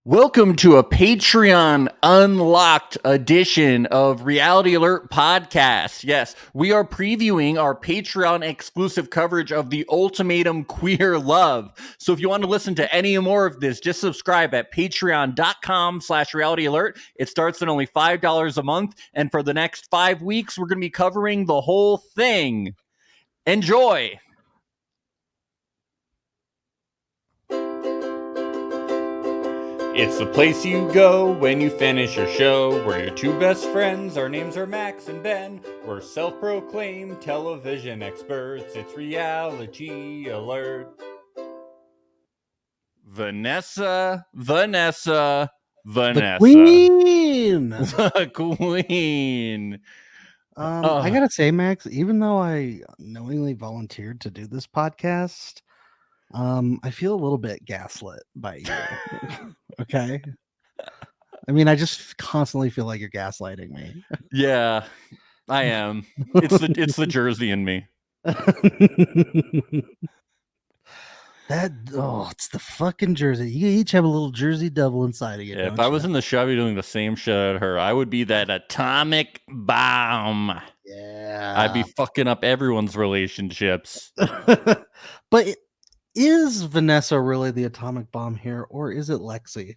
Welcome to a Patreon unlocked edition of Reality Alert Podcast. Yes, we are previewing our Patreon exclusive coverage of the Ultimatum Queer Love. So if you want to listen to any more of this, just subscribe at patreon.com/reality alert. It starts at only $5 a month. And for the next 5 weeks, we're going to be covering the whole thing. Enjoy. It's the place you go when you finish your show. We're your two best friends. Our names are Max and Ben. We're self-proclaimed television experts. It's Reality Alert. Vanessa. The queen. The queen. I gotta say, Max, even though I knowingly volunteered to do this podcast, I feel a little bit gaslit by you. Okay. I mean, I just constantly feel like you're gaslighting me. Yeah, I am. It's the Jersey in me. It's the fucking Jersey. You each have a little Jersey devil inside of you. Yeah, if I was in the Chevy doing the same shit at her, I would be that atomic bomb. Yeah, I'd be fucking up everyone's relationships. But is Vanessa really the atomic bomb here, or is it Lexi?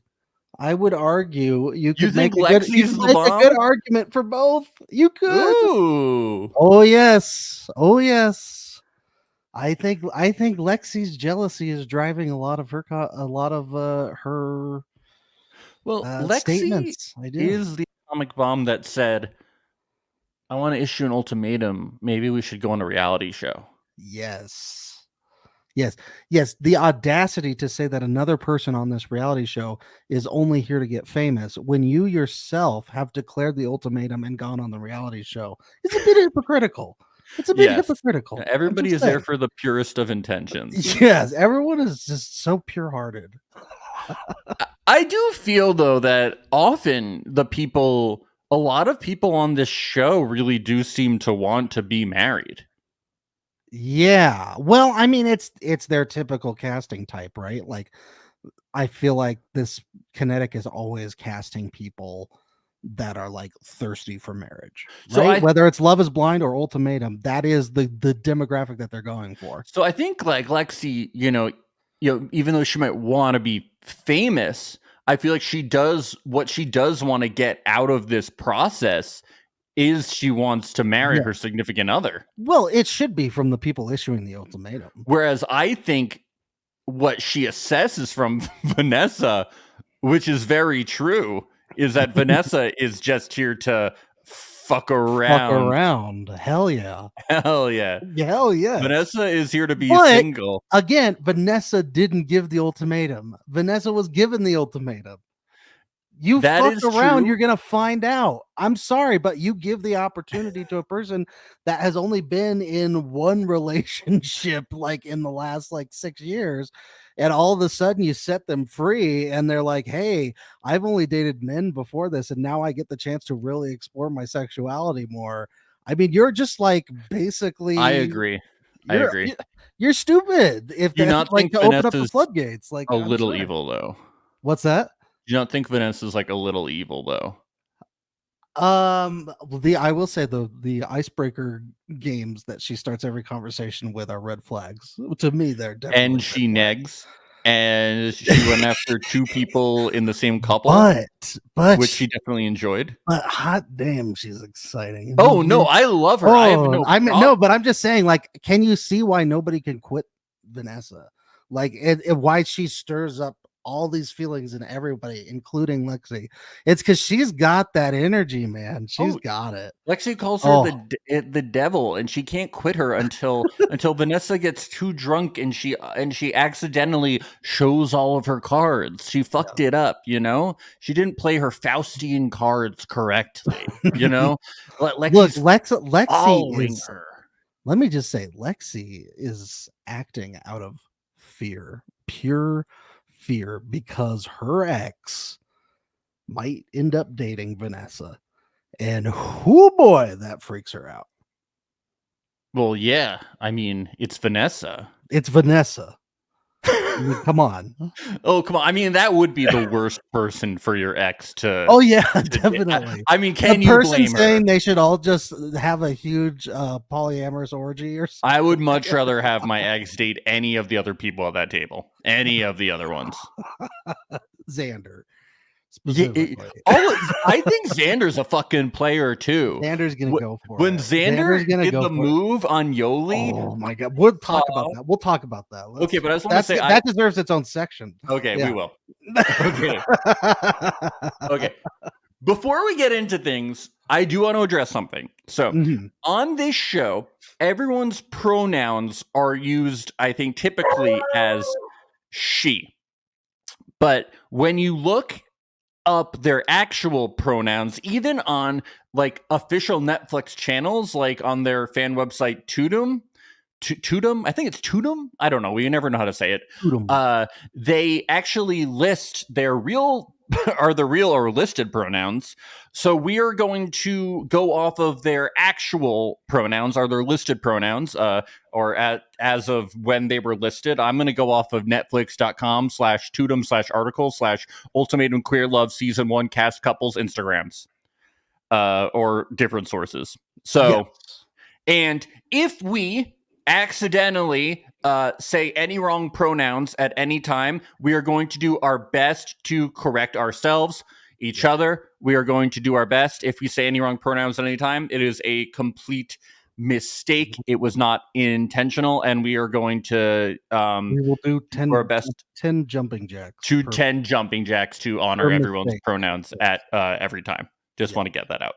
I would argue you could make a good argument for both. You could. Ooh. Oh yes. I think Lexi's jealousy is driving a lot of her Lexi statements. Is the atomic bomb that said, "I want to issue an ultimatum. Maybe we should go on a reality show." Yes. The audacity to say that another person on this reality show is only here to get famous when you yourself have declared the ultimatum and gone on the reality show. It's a bit hypocritical. Hypocritical. Everybody is there for the purest of intentions. Yes, everyone is just so pure-hearted. I do feel, though, that often a lot of people on this show really do seem to want to be married. Yeah. Well, I mean, it's their typical casting type, right? Like, I feel like this Kinetic is always casting people that are like thirsty for marriage, right? So whether it's Love is Blind or Ultimatum, that is the demographic that they're going for. So I think like Lexi, even though she might want to be famous, I feel like what she does want to get out of this process is she wants to marry her significant other. Well, it should be from the people issuing the ultimatum. Whereas I think what she assesses from Vanessa, which is very true, is that Vanessa is just here to fuck around. Hell yeah. Vanessa is here to be single. Again, Vanessa didn't give the ultimatum. Vanessa was given the ultimatum. You fuck around, you're gonna find out. I'm sorry, but you give the opportunity to a person that has only been in one relationship like in the last 6 years, and all of a sudden you set them free and they're like, hey, I've only dated men before this, and now I get the chance to really explore my sexuality more. I mean, you're just basically I agree. You're stupid if you not think to open up the floodgates. A little evil though. What's that? You don't think Vanessa's a little evil though? I will say the icebreaker games that she starts every conversation with are red flags. To me, they're definitely. And she negs, and she went after two people in the same couple, but which she definitely enjoyed. But hot damn, she's exciting. Oh no, I love her. But I'm just saying, can you see why nobody can quit Vanessa? Why she stirs up all these feelings in everybody, including Lexi. It's because she's got that energy, man. She's got it. Lexi calls her the devil, and she can't quit her until Vanessa gets too drunk and she accidentally shows all of her cards. She fucked it up, She didn't play her Faustian cards correctly, Lexi's Lexi is her. Let me just say, Lexi is acting out of fear, pure fear, because her ex might end up dating Vanessa, and boy, that freaks her out. Well, yeah, I mean, it's Vanessa. I mean, come on. Oh, come on. I mean, that would be the worst person for your ex to. Oh yeah, definitely. I mean, The can you person blame her? saying they should all just have a huge polyamorous orgy or something. I would much rather have my ex date any of the other people at that table. Any of the other ones. Xander. Yeah, Specifically. I think Xander's a fucking player too. Xander's gonna go for when it. Xander Gonna did go the for move on Yoli. Oh my god, we'll talk about that. We'll talk about that. Okay, but I just want to say that deserves its own section. Okay, Yeah. we will. Okay. Before we get into things, I do want to address something. So, on this show, everyone's pronouns are used, I think, typically as she. But when you look up their actual pronouns, even on like official Netflix channels, like on their fan website Tudum, I think it's Tudum. I don't know. We never know how to say it. They actually list their real the real or listed pronouns. So we are going to go off of their actual pronouns, are their listed pronouns, or as of when they were listed. I'm going to go off of netflix.com/tudum/article/ultimatum queer love season 1 cast couples Instagrams, or different sources. So, and if we accidentally say any wrong pronouns at any time, we are going to do our best to correct ourselves, each other. We are going to do our best. If we say any wrong pronouns at any time, it is a complete mistake. It was not intentional, and we are going to we will do 10 our best 10 jumping jacks. 10 jumping jacks to honor everyone's pronouns at every time. Just want to get that out.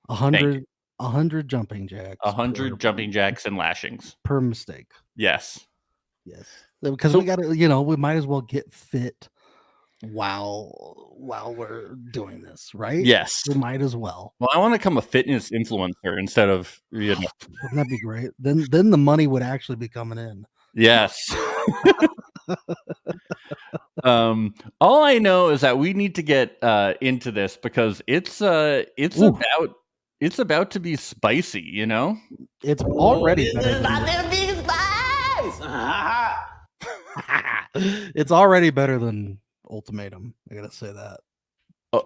100 jumping jacks. 100 jumping jacks and lashings per mistake. Yes. Because we got to, we might as well get fit while we're doing this, right? Yes. We might as well. Well, I want to become a fitness influencer instead of, Wouldn't that be great? Then the money would actually be coming in. Yes. All I know is that we need to get into this because it's about to be spicy, It's already better it's already better than Ultimatum. I gotta say that.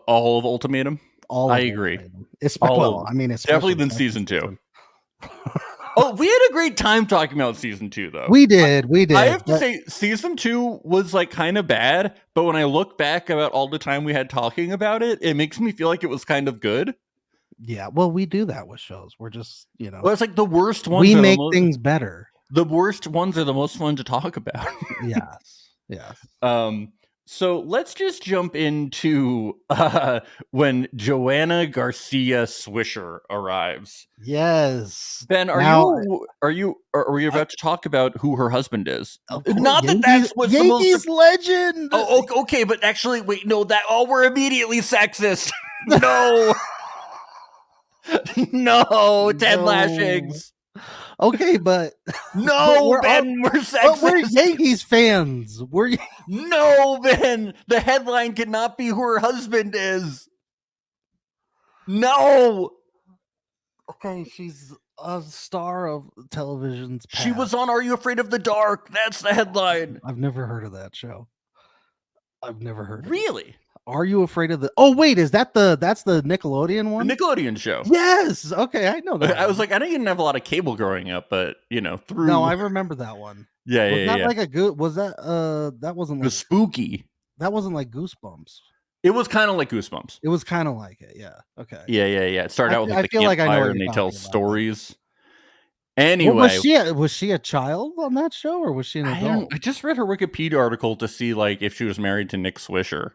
All of Ultimatum? I agree. It's definitely than season 2. Oh, we had a great time talking about season 2, though. We did. I have to say, season 2 was like kind of bad, but when I look back about all the time we had talking about it, it makes me feel like it was kind of good. Yeah, well, we do that with shows. We're just, Well, it's like the worst ones. We make things better. The worst ones are the most fun to talk about. Yes. So let's just jump into when Joanna Garcia Swisher arrives. Yes. Ben, are you about to talk about who her husband is? Not Yankees, that's what's Yankees the most legend. Oh, okay, but actually, wait, no, we're immediately sexist. No. No, 10 lashings. Okay, but no, Ben, we're sexist. But we're Yankees fans. No, Ben. The headline cannot be who her husband is. No. Okay, she's a star of television's past. She was on Are You Afraid of the Dark? That's the headline. I've never heard of that show. I've never heard of Really? Are You Afraid of the... Oh, wait, that's the Nickelodeon one? The Nickelodeon show. Yes. Okay, I know that. I was like, I didn't have a lot of cable growing up, but through... No, I remember that one. Yeah, was that like a good... Was that that wasn't like... It was spooky. That wasn't like Goosebumps. It was kind of like Goosebumps. It was kind of like it, yeah. Okay. Yeah. It started out with I the feel like I know and they tell stories. Anyway, was she a child on that show, or was she an adult? I just read her Wikipedia article to see like if she was married to Nick Swisher.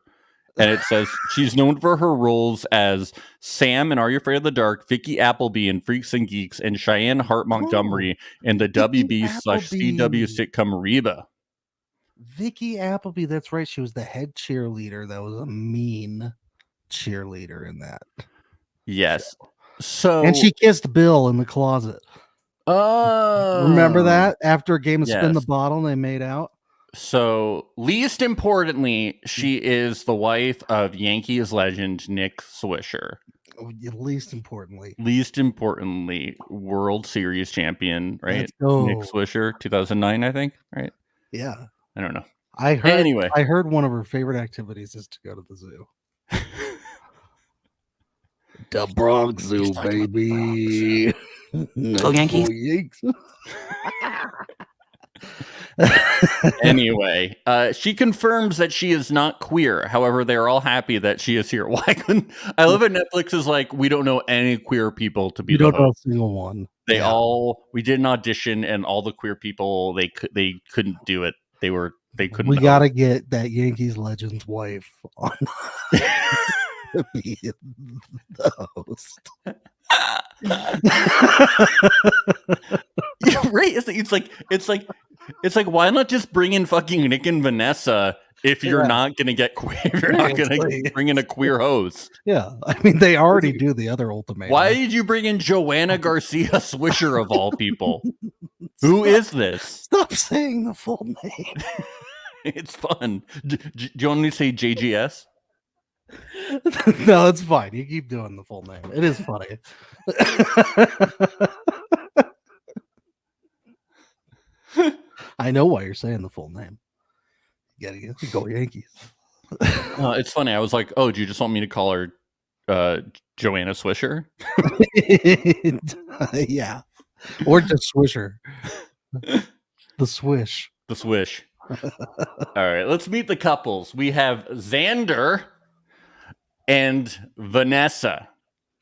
And it says she's known for her roles as Sam in Are You Afraid of the Dark, Vicky Appleby in Freaks and Geeks, and Cheyenne Hart Montgomery in the WB/CW sitcom Reba. Vicky Appleby, that's right. She was the head cheerleader. That was a mean cheerleader in that. Yes. So and she kissed Bill in the closet. Oh, remember that? After a game of Spin the Bottle, they made out. So, least importantly, she is the wife of Yankees legend Nick Swisher. Least importantly, World Series champion, right? Let's go. Nick Swisher, 2009, I think, right? Yeah. I don't know. I Anyway. heard one of her favorite activities is to go to the zoo. The Bronx Zoo, baby. Go Yankees. Yanks. Anyway, she confirms that she is not queer. However, they're all happy that she is here. Why couldn't I love it? Netflix is like, we don't know any queer people to be You the don't know a host. single one. They we did an audition, and all the queer people they couldn't do it. They couldn't. We gotta get that Yankees legend's wife on to be the host. Right? It's like why not just bring in fucking Nick and Vanessa if you're not gonna get queer? If you're not gonna bring in a queer host. Yeah, I mean they already do the other Ultimatum. Why did you bring in Joanna Garcia Swisher of all people? Who is this? Stop saying the full name. It's fun. Do you want me to say JGS? No, it's fine. You keep doing the full name. It is funny. I know why you're saying the full name. You gotta go Yankees. It's funny. I was like, oh, do you just want me to call her Joanna Swisher? Yeah. Or just Swisher. The Swish. The Swish. All right, let's meet the couples. We have Xander and Vanessa.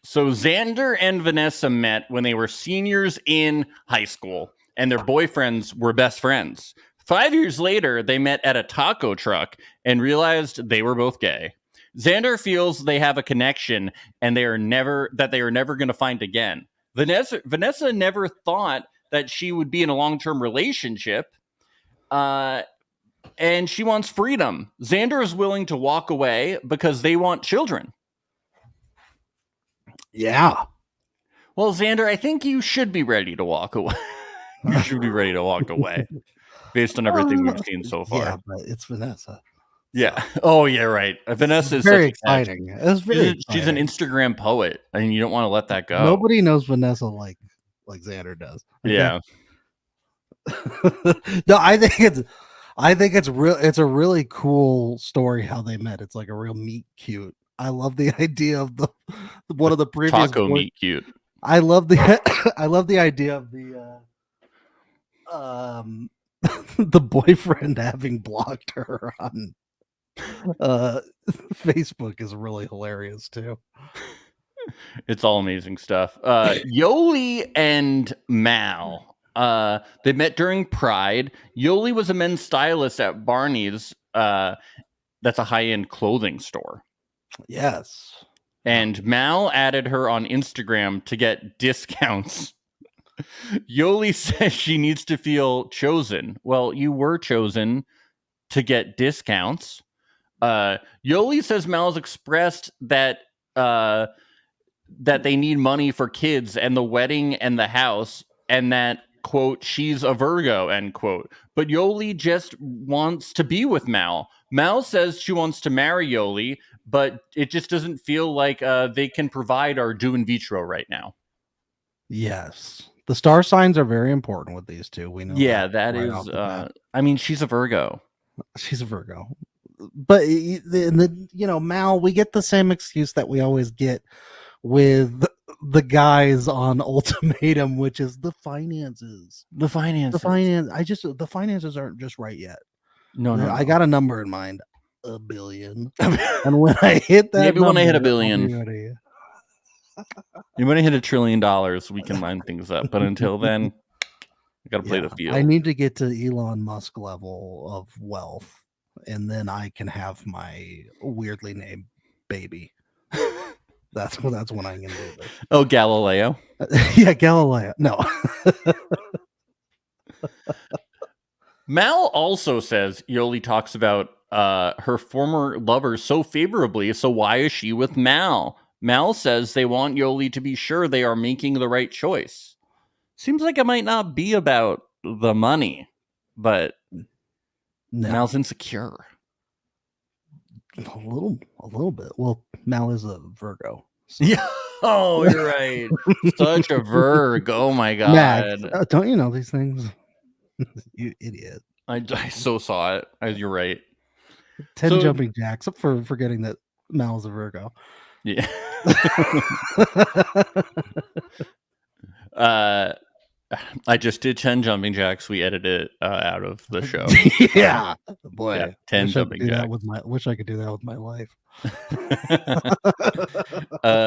So Xander and Vanessa met when they were seniors in high school, and their boyfriends were best friends. 5 years later, they met at a taco truck and realized they were both gay. Xander feels they have a connection and they are never going to find again. Vanessa never thought that she would be in a long-term relationship, and she wants freedom. Xander is willing to walk away because they want children. Yeah. Well, Xander, I think you should be ready to walk away. You should be ready to walk away based on everything we've seen so far. Yeah, but it's Vanessa. Yeah. Oh, yeah, right. Vanessa is very exciting. She's an Instagram poet, and you don't want to let that go. Nobody knows Vanessa like Xander does. Okay? Yeah. No, I think it's a really cool story how they met. It's like a real meet cute. I love the idea of one of the previous taco meet cute. I love the idea of the boyfriend having blocked her on Facebook is really hilarious too. It's all amazing stuff. Yoli and Mal, they met during Pride. Yoli was a men's stylist at Barney's. That's a high-end clothing store. Yes. And Mal added her on Instagram to get discounts. Yoli says she needs to feel chosen. Well, you were chosen to get discounts. Yoli says Mal's expressed that they need money for kids and the wedding and the house, and that, quote, she's a Virgo, end quote. But Yoli just wants to be with Mal. Mal says she wants to marry Yoli, but it just doesn't feel like they can provide or do in vitro right now. Yes. The star signs are very important with these two. We know. Yeah, that right is. I mean, she's a Virgo. She's a Virgo. But Mal, we get the same excuse that we always get with the guys on Ultimatum, which is the finances. The finances aren't just right yet. No. I got a number in mind, $1 billion. And when I hit that, maybe when I hit $1 billion, you want to hit $1 trillion, we can line things up. But until then, I got to play the field. I need to get to Elon Musk level of wealth, and then I can have my weirdly named baby. That's when I'm gonna do this. Oh, Galileo. Yeah, Galileo. No. Mal also says Yoli talks about her former lover so favorably. So why is she with Mal? Mal says they want Yoli to be sure they are making the right choice. Seems like it might not be about the money, but Mal's insecure. A little bit. Well, Mal is a Virgo. So. Yeah. Oh, you're right. Such a Virgo. Oh my God. Max, don't you know these things? You idiot. I so saw it. You're right. 10 jumping jacks, up for forgetting that Mal's a Virgo. Yeah. I just did 10 jumping jacks. We edited it out of the show. Yeah. Boy. Yeah, 10 wish jumping jacks. Wish I could do that with my life.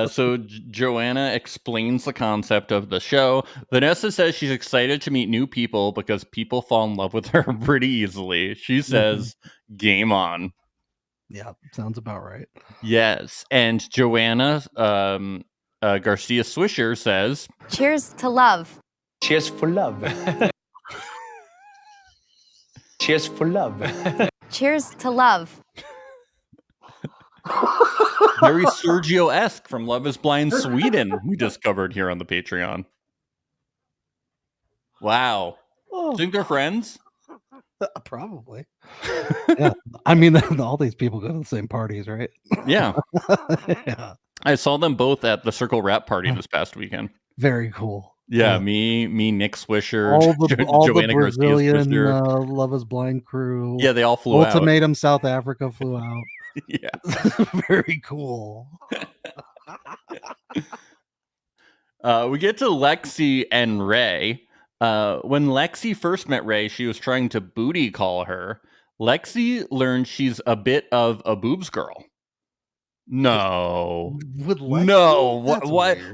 So Joanna explains the concept of the show. Vanessa says she's excited to meet new people because people fall in love with her pretty easily. She says, game on. Yeah, sounds about right. Yes. And Joanna Garcia Swisher says, cheers to love. Cheers for love. Cheers for love. Cheers to love. very Sergio-esque from Love is Blind Sweden, we discovered here on the Patreon. Wow. Think they're friends? Probably. Yeah. I mean, all these people go to the same parties, right? Yeah. Yeah. I saw them both at the Circle Rap Party this past weekend. Very cool. Yeah, me, Nick Swisher, all Joanna the Brazilian Garcia Love is Blind crew. Yeah, they all flew out. Ultimatum South Africa flew out. Yeah. Very cool. We get to Lexi and Ray. When Lexi first met Ray, she was trying to booty call her. Lexi learned she's a bit of a boobs girl. No. With Lexi? No. That's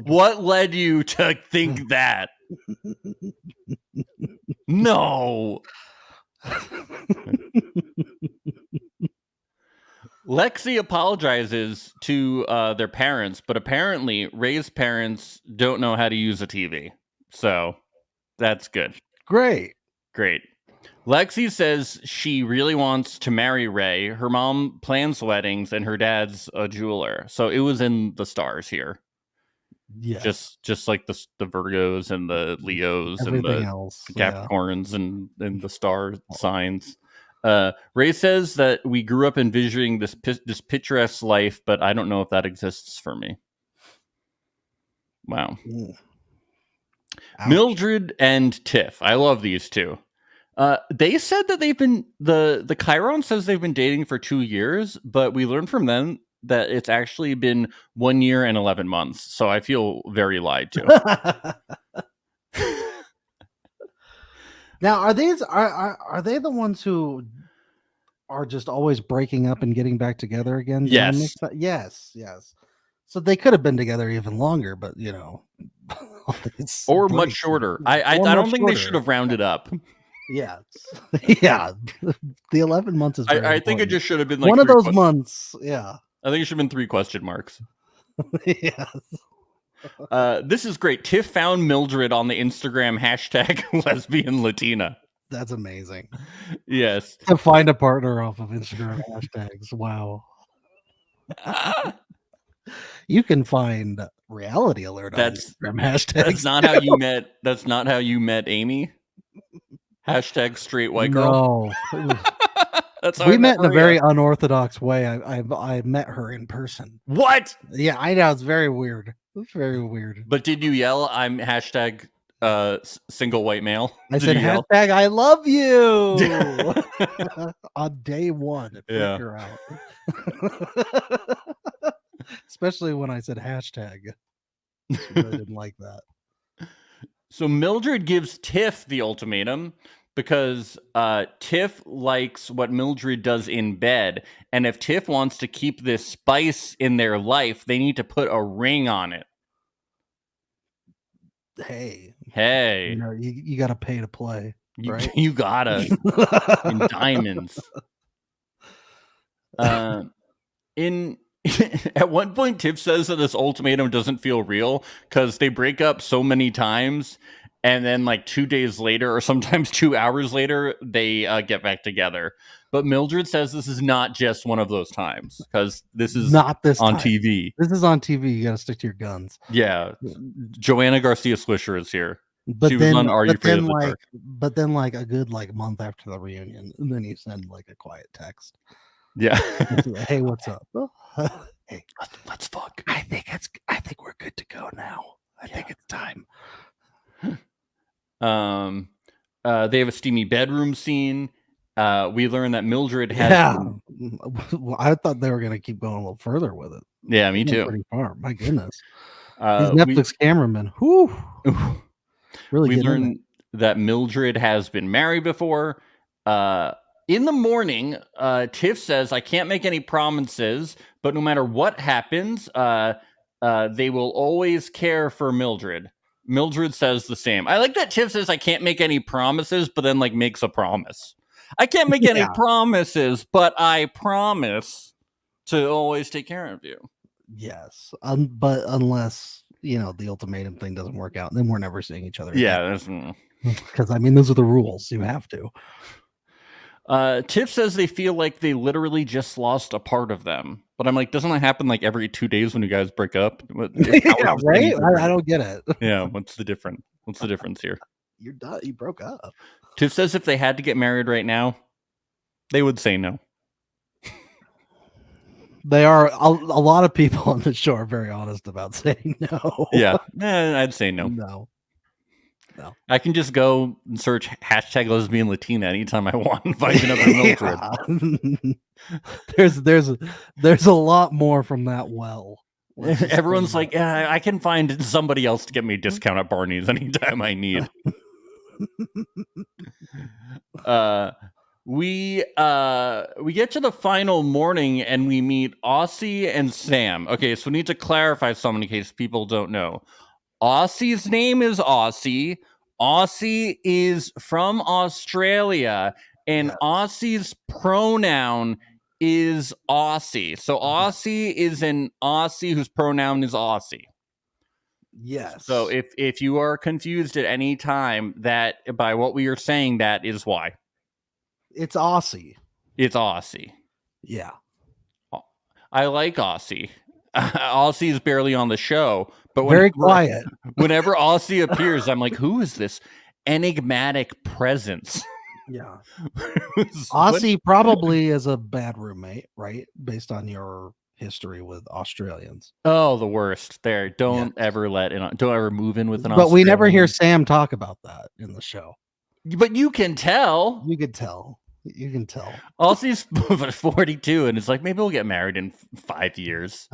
what led you to think that? No. Lexi apologizes to their parents, but apparently Ray's parents don't know how to use a TV. So that's good. Great. Lexi says she really wants to marry Ray. Her mom plans weddings and her dad's a jeweler. So it was in the stars here. Yeah. Just like the Virgos and the Leos everything and the else, Capricorns and the star signs. Ray says that we grew up envisioning this picturesque life, but I don't know if that exists for me. Wow. Mildred and Tiff. I love these two. They said that they've been the Chiron says they've been dating for 2 years, but we learned from them that it's actually been 1 year and 11 months. So I feel very lied to. Now, are they the ones who are just always breaking up and getting back together again? Yes. Yes. So they could have been together even longer, but or much shorter. I don't think they should have rounded up. Yeah. Yeah. The 11 months is I think it just should have been like one of those months. Yeah. I think it should have been 3 question marks. Yes. This is great. Tiff found Mildred on the Instagram hashtag lesbian Latina. That's amazing. Yes. To find a partner off of Instagram hashtags. Wow. You can find Reality Alert on Instagram hashtags. That's not how you met Amy. Hashtag straight white girl. No. That's how we met in a very unorthodox way. I met her in person. What? Yeah, I know. It's very weird. It's very weird. But did you yell, I'm hashtag single white male? I said hashtag I love you on day one. It freaked her out. Especially when I said hashtag. She really didn't like that. So Mildred gives Tiff the ultimatum because Tiff likes what Mildred does in bed. And if Tiff wants to keep this spice in their life, they need to put a ring on it. Hey. You got to pay to play. Right? You gotta. In diamonds. At one point, Tiff says that this ultimatum doesn't feel real because they break up so many times, and then like 2 days later, or sometimes 2 hours later, they get back together. But Mildred says this is not just one of those times because this is not this on time. TV. This is on TV. You got to stick to your guns. Yeah, Joanna Garcia Swisher is here. But she then, was on Are You Afraid of the Dark? But then, like a good month after the reunion, and then you send like a quiet text. Yeah. Hey, what's up? Hey, let's fuck. I think we're good to go now. I think it's time. They have a steamy bedroom scene. we learn that Mildred has. Yeah, I thought they were going to keep going a little further with it. Yeah, me too. Pretty far. My goodness, these Netflix cameramen. Whew, really. We learn that Mildred has been married before. In the morning, Tiff says, "I can't make any promises, but no matter what happens, they will always care for Mildred." Mildred says the same. I like that Tiff says, "I can't make any promises," but then like makes a promise. I can't make any promises, but I promise to always take care of you. Yes, but unless the ultimatum thing doesn't work out, then we're never seeing each other. Yeah, because I mean those are the rules. You have to. Tiff says they feel like they literally just lost a part of them. But I'm like, doesn't that happen like every 2 days when you guys break up? Yeah, right? I don't get it. Yeah, what's the difference? What's the difference here? You're done. You broke up. Tiff says if they had to get married right now, they would say no. They are a lot of people on the show are very honest about saying no. Yeah, I'd say no. No. I can just go and search hashtag lesbian Latina anytime I want and find another Mildred. There's a lot more from that well. Everyone's like, yeah, I can find somebody else to get me a discount at Barney's anytime I need. We get to the final morning and we meet Aussie and Sam. Okay, so we need to clarify something in case people don't know. Aussie's name is Aussie. Aussie is from Australia, and Aussie's pronoun is Aussie. So Aussie is an Aussie whose pronoun is Aussie. Yes. So if you are confused at any time that by what we are saying, that is why. It's Aussie. It's Aussie. Yeah. I like Aussie. Aussie is barely on the show, but very quiet. Whenever Aussie appears, I'm like, who is this enigmatic presence? Yeah. Aussie probably is a bad roommate, right? Based on your history with Australians. Oh, the worst. There. Don't ever move in with an Australian. But we never hear Sam talk about that in the show. But you can tell. You can tell. Aussie's 42 and it's like, maybe we'll get married in 5 years.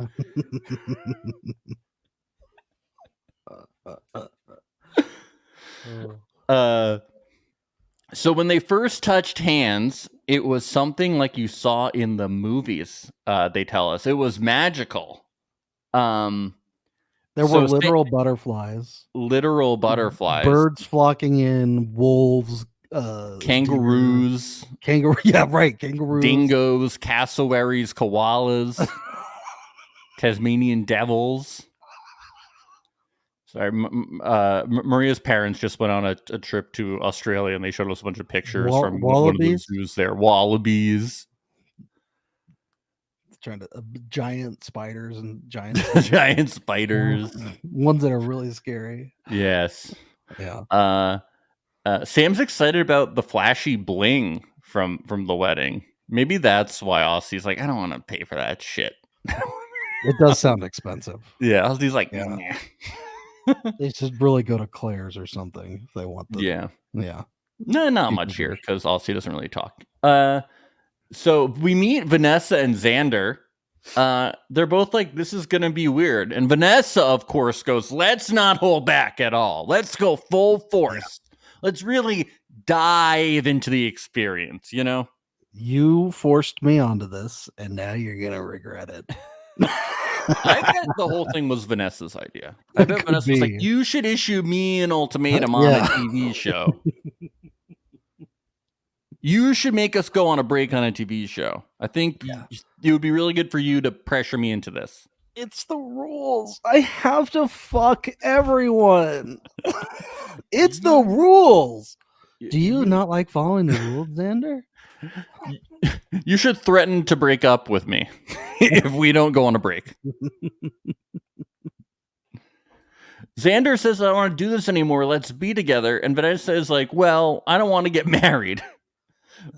So when they first touched hands, it was something like you saw in the movies. They tell us it was magical. There were literal butterflies. Literal butterflies. Birds flocking in, wolves, kangaroos. Yeah, right. Kangaroos. Dingoes, cassowaries, koalas, Tasmanian devils. Sorry, Maria's parents just went on a trip to Australia and they showed us a bunch of pictures from one of the zoos there. Wallabies. Trying to giant spiders and giant giant spiders. Ones that are really scary. Yes. Yeah. Sam's excited about the flashy bling from the wedding. Maybe that's why Aussie's like, I don't want to pay for that shit. It does sound expensive. Yeah, Aussie's like, nah. They should really go to Claire's or something if they want the. Yeah. No, not much here because Aussie doesn't really talk. So we meet Vanessa and Xander. They're both like, this is gonna be weird. And Vanessa, of course, goes, let's not hold back at all. Let's go full force. Yeah. Let's really dive into the experience, you know? You forced me onto this, and now you're gonna regret it. I bet the whole thing was Vanessa's idea. I bet Vanessa was like, you should issue me an ultimatum on a TV show. You should make us go on a break on a TV show. I think it would be really good for you to pressure me into this. It's the rules. I have to fuck everyone. It's the rules. Do you not like following the rules, Xander? You should threaten to break up with me if we don't go on a break. Xander says, I don't want to do this anymore. Let's be together. And Vanessa is like, well, I don't want to get married.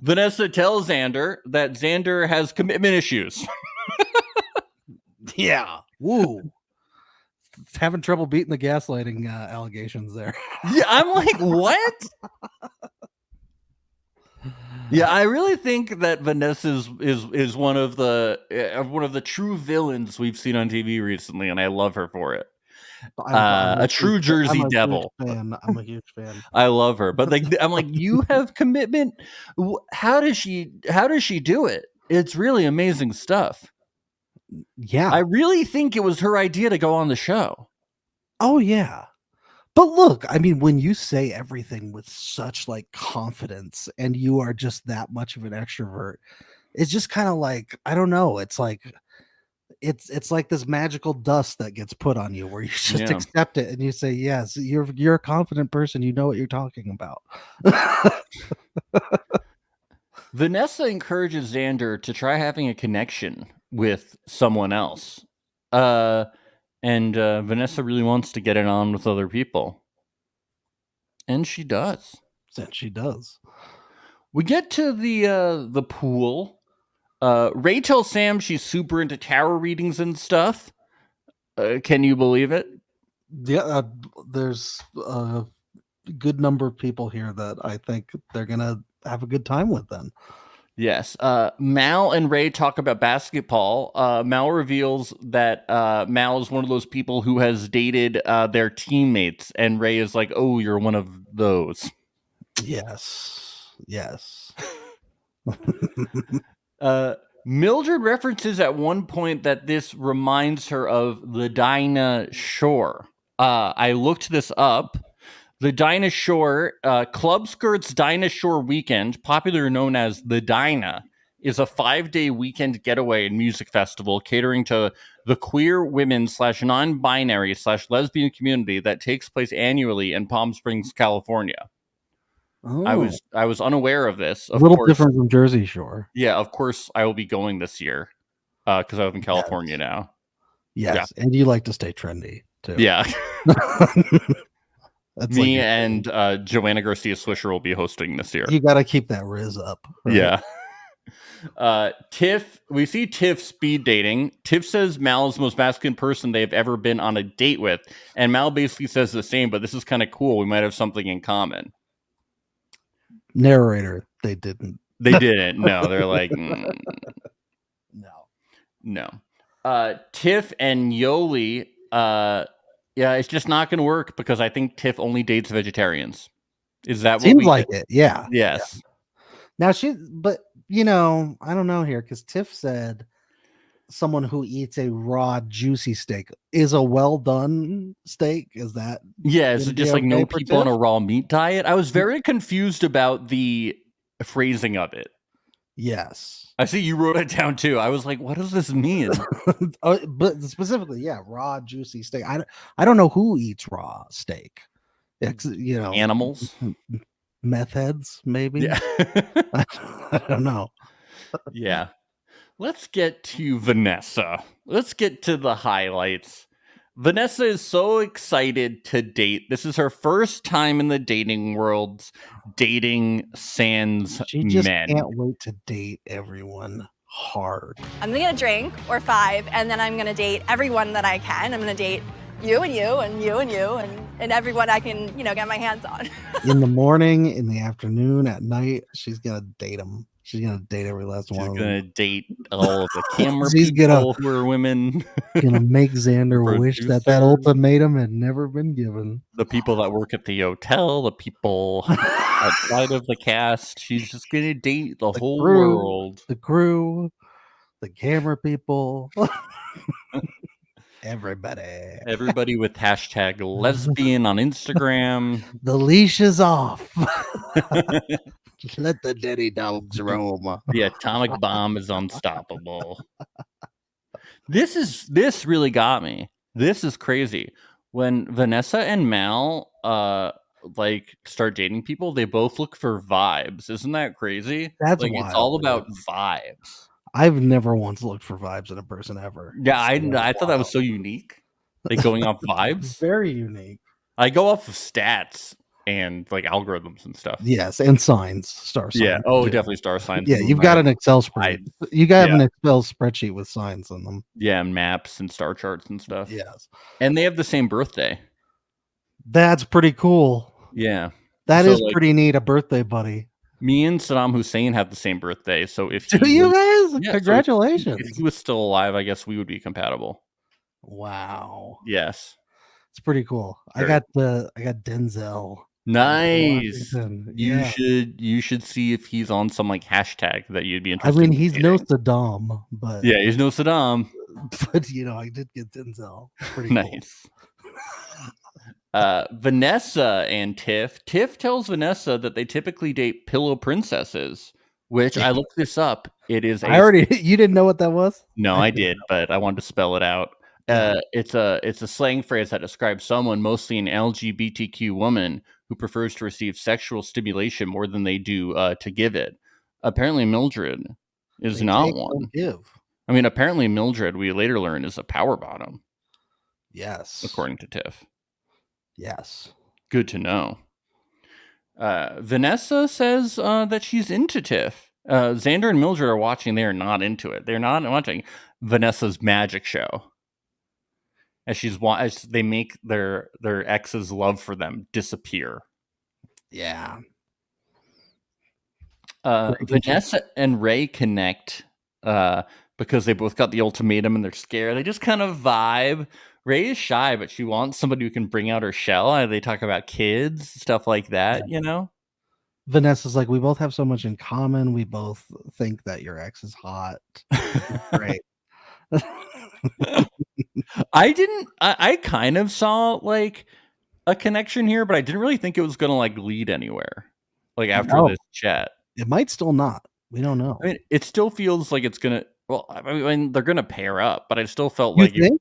Vanessa tells Xander that Xander has commitment issues. Yeah. Woo. Having trouble beating the gaslighting allegations there. Yeah, I'm like, what? Yeah, I really think that Vanessa is one of the true villains we've seen on TV recently, and I love her for it. I'm A true Jersey I'm a huge devil. fan. I'm a huge fan. I love her, but like I'm like, you have commitment. How does she do it? It's really amazing stuff. Yeah. I really think it was her idea to go on the show. Oh yeah. But look, I mean, when you say everything with such like confidence and you are just that much of an extrovert, it's just kind of like, I don't know, it's like it's like this magical dust that gets put on you where you just Yeah. accept it and you say, yes, you're a confident person, you know what you're talking about. Vanessa encourages Xander to try having a connection with someone else. And Vanessa really wants to get it on with other people. And she does. And she does. We get to the pool. Ray tells Sam she's super into tarot readings and stuff. Can you believe it? Yeah, there's a good number of people here that I think they're gonna have a good time with then. Yes. Mal and Ray talk about basketball. Mal reveals that Mal is one of those people who has dated their teammates, and Ray is like, "Oh, you're one of those." Yes. Yes. Mildred references at one point that this reminds her of the Dinah Shore. I looked this up. The Dinah Shore, Club Skirt's Dinah Shore Weekend, popularly known as the Dinah, is a 5-day weekend getaway and music festival catering to the queer women / non-binary / lesbian community that takes place annually in Palm Springs, California. Oh, I was unaware of this. a Of little course, different from Jersey Shore. yeah, of course I will be going this year because I live in California now. Yes, and you like to stay trendy too. Yeah. That's Me like and Joanna Garcia Swisher will be hosting this year. you got to keep that Riz up. Right? Yeah. Tiff, we see Tiff speed dating. Tiff says Mal is the most masculine person they've ever been on a date with. And Mal basically says the same, but this is kind of cool. We might have something in common. Narrator, they didn't. They didn't. No, they're like, no. Tiff and Yoli, yeah, it's just not going to work because I think Tiff only dates vegetarians. Is that Seems what we like get? it? Yeah. Yes. Yeah. Now but you know, I don't know here because Tiff said someone who eats a raw, juicy steak is a well done steak. Is that? Yeah, is it just like no people on a raw meat diet? I was very confused about the phrasing of it. Yes. I see you wrote it down too. I was like, what does this mean? But specifically, yeah, raw, juicy steak. I don't know who eats raw steak. You know, Animals, meth heads, maybe. Yeah, I don't know. Yeah, let's get to Vanessa. Let's get to the highlights. Vanessa is so excited to date. This is her first time in the dating world, dating sans She just men. can't wait to date everyone hard. I'm gonna get a drink or 5, and then I'm gonna date everyone that I can. I'm gonna date you and you and you and you and everyone I can, get my hands on. In the morning, in the afternoon, at night, she's gonna date them. She's gonna date every last one of them. She's gonna date all of the camera She's people who are women. Gonna make Xander wish that ultimatum had never been given. The people that work at the hotel, the people outside of the cast. She's just gonna date the whole world. The crew, the camera people. Everybody with hashtag lesbian on Instagram. The leash is off. Let the daddy dogs roam. The atomic bomb is unstoppable. This really got me. This is crazy. When Vanessa and Mal start dating people, they both look for vibes. Isn't that crazy? That's like wild, it's all about vibes. I've never once looked for vibes in a person ever. Yeah, I thought that was so unique. Like going off vibes. Very unique. I go off of stats and like algorithms and stuff. Yes, and signs, star signs. Yeah. Oh, definitely star signs. Yeah, you've got an Excel spreadsheet. You got an Excel spreadsheet with signs in them. Yeah, and maps and star charts and stuff. Yes. And they have the same birthday. That's pretty cool. Yeah. That is pretty neat, a birthday buddy. Me and Saddam Hussein have the same birthday, so if Do you guys? yeah, Congratulations. if he was still alive, I guess we would be compatible. Wow. Yes. It's pretty cool. I got Denzel. Nice. Yeah. You should see if he's on some like hashtag that you'd be I interested mean, in he's no dating. Saddam, but Yeah, he's no Saddam. but I did get Denzel. Pretty Nice. Vanessa and Tiff. Tiff tells Vanessa that they typically date pillow princesses, which I looked this up. It is cool. You didn't know what that was? No, I did, but I wanted to spell it out. Yeah. It's a slang phrase that describes someone, mostly an LGBTQ woman, who prefers to receive sexual stimulation more than they do to give it. Apparently, Mildred is They not take, one. don't give. I mean, apparently Mildred, we later learn, is a power bottom, Yes. according to Tiff. Yes. Good to know. Vanessa says that she's into Tiff. Xander and Mildred are watching. They are not into it. They're not watching Vanessa's magic show. As they make their ex's love for them disappear. Yeah. Vanessa and Ray connect because they both got the ultimatum and they're scared. They just kind of vibe. Ray is shy, but she wants somebody who can bring out her shell. They talk about kids, stuff like that, Vanessa's like, we both have so much in common. We both think that your ex is hot. Great. I kind of saw like a connection here, but I didn't really think it was gonna like lead anywhere. Like after this chat. It might still not. We don't know. I mean, it still feels like it's gonna I mean they're gonna pair up, but I still felt You like think?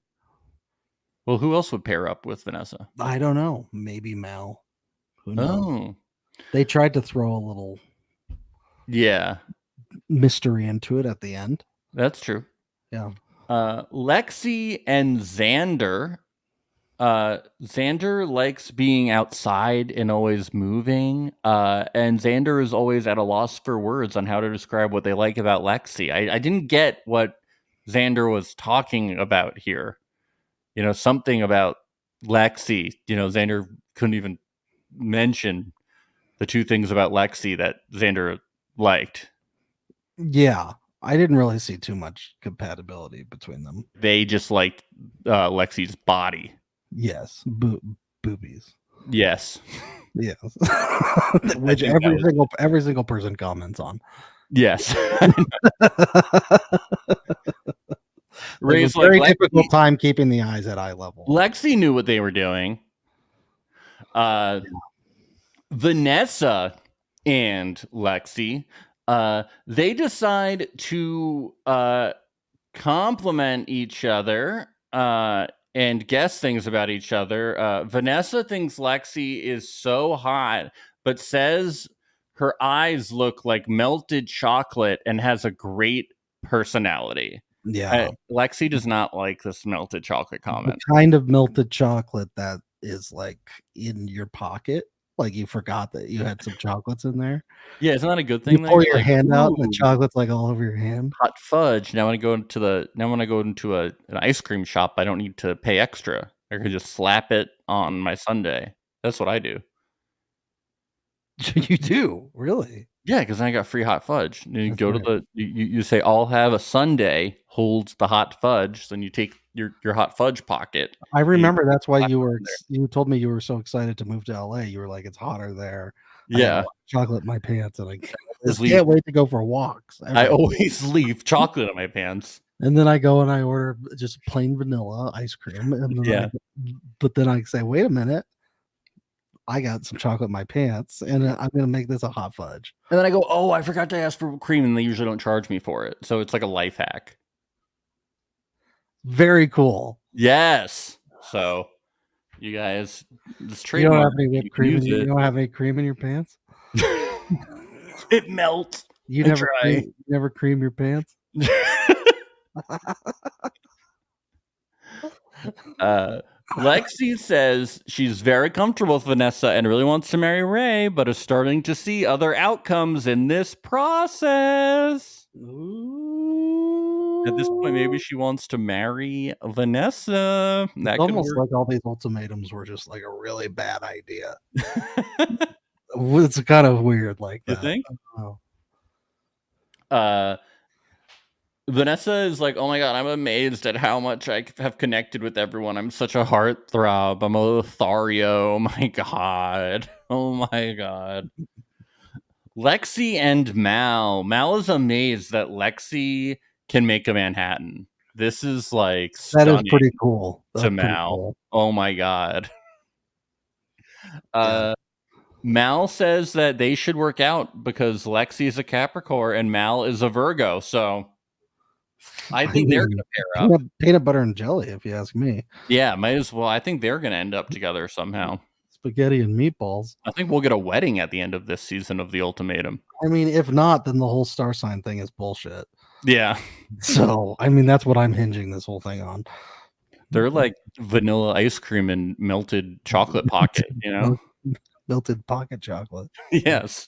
Well, who else would pair up with Vanessa? I don't know. Maybe Mel. Who knows? Oh. They tried to throw a little mystery into it at the end. That's true. Yeah. Lexi and Xander. Xander likes being outside and always moving. And Xander is always at a loss for words on how to describe what they like about Lexi. I didn't get what Xander was talking about here. Something about Lexi. Xander couldn't even mention the two things about Lexi that Xander liked. Yeah. I didn't really see too much compatibility between them. They just liked Lexi's body. Yes. Boobies. Yes. Yes. Which every single person comments on. Yes. Ray's like very difficult time keeping the eyes at eye level. Lexi knew what they were doing. Vanessa and Lexi, they decide to compliment each other and guess things about each other. Vanessa thinks Lexi is so hot, but says her eyes look like melted chocolate and has a great personality. Yeah. Lexi does not like this melted chocolate comment. The kind of melted chocolate that is like in your pocket. Like you forgot that you had some chocolates in there. Yeah, isn't that a good thing? You pull your hand out and the chocolate's like all over your hand. Hot fudge. Now when I go into an ice cream shop, I don't need to pay extra. I can just slap it on my sundae. That's what I do. You do? Really? Yeah, because I got free hot fudge. You go to you say, I'll have a sundae, holds the hot fudge, then you take your hot fudge pocket. I remember that's why you told me you were so excited to move to LA. You were like, it's hotter there. Yeah. Chocolate in my pants, and I can't wait to go for walks. I always leave chocolate in my pants. And then I go and I order just plain vanilla ice cream. And then but then I say, wait a minute. I got some chocolate in my pants, and I'm going to make this a hot fudge. And then I go, oh, I forgot to ask for cream, and they usually don't charge me for it. So it's like a life hack. Very cool. Yes. So you guys, this you don't have any whipped cream. You don't have any cream in your pants. It melts. You never cream your pants. Lexi says she's very comfortable with Vanessa and really wants to marry Ray, but is starting to see other outcomes in this process. Ooh. At this point, maybe she wants to marry Vanessa. It's almost like all these ultimatums were just like a really bad idea. It's kind of weird like You that. think? Oh. Vanessa is like, oh my god, I'm amazed at how much I have connected with everyone. I'm such a heartthrob. I'm a Lothario. Oh my god. Oh my god. Lexi and Mal. Mal is amazed that Lexi can make a Manhattan. This is like That is stunning pretty cool. to That's pretty Mal. cool. Oh my god. Yeah. Mal says that they should work out because Lexi is a Capricorn and Mal is a Virgo. So I think they're going to pair up. Peanut butter and jelly, if you ask me. Yeah, might as well. I think they're going to end up together somehow. Spaghetti and meatballs. I think we'll get a wedding at the end of this season of The Ultimatum. I mean, if not, then the whole star sign thing is bullshit. Yeah. So, I mean, that's what I'm hinging this whole thing on. They're like vanilla ice cream and melted chocolate pocket, you know? Melted pocket chocolate. Yes.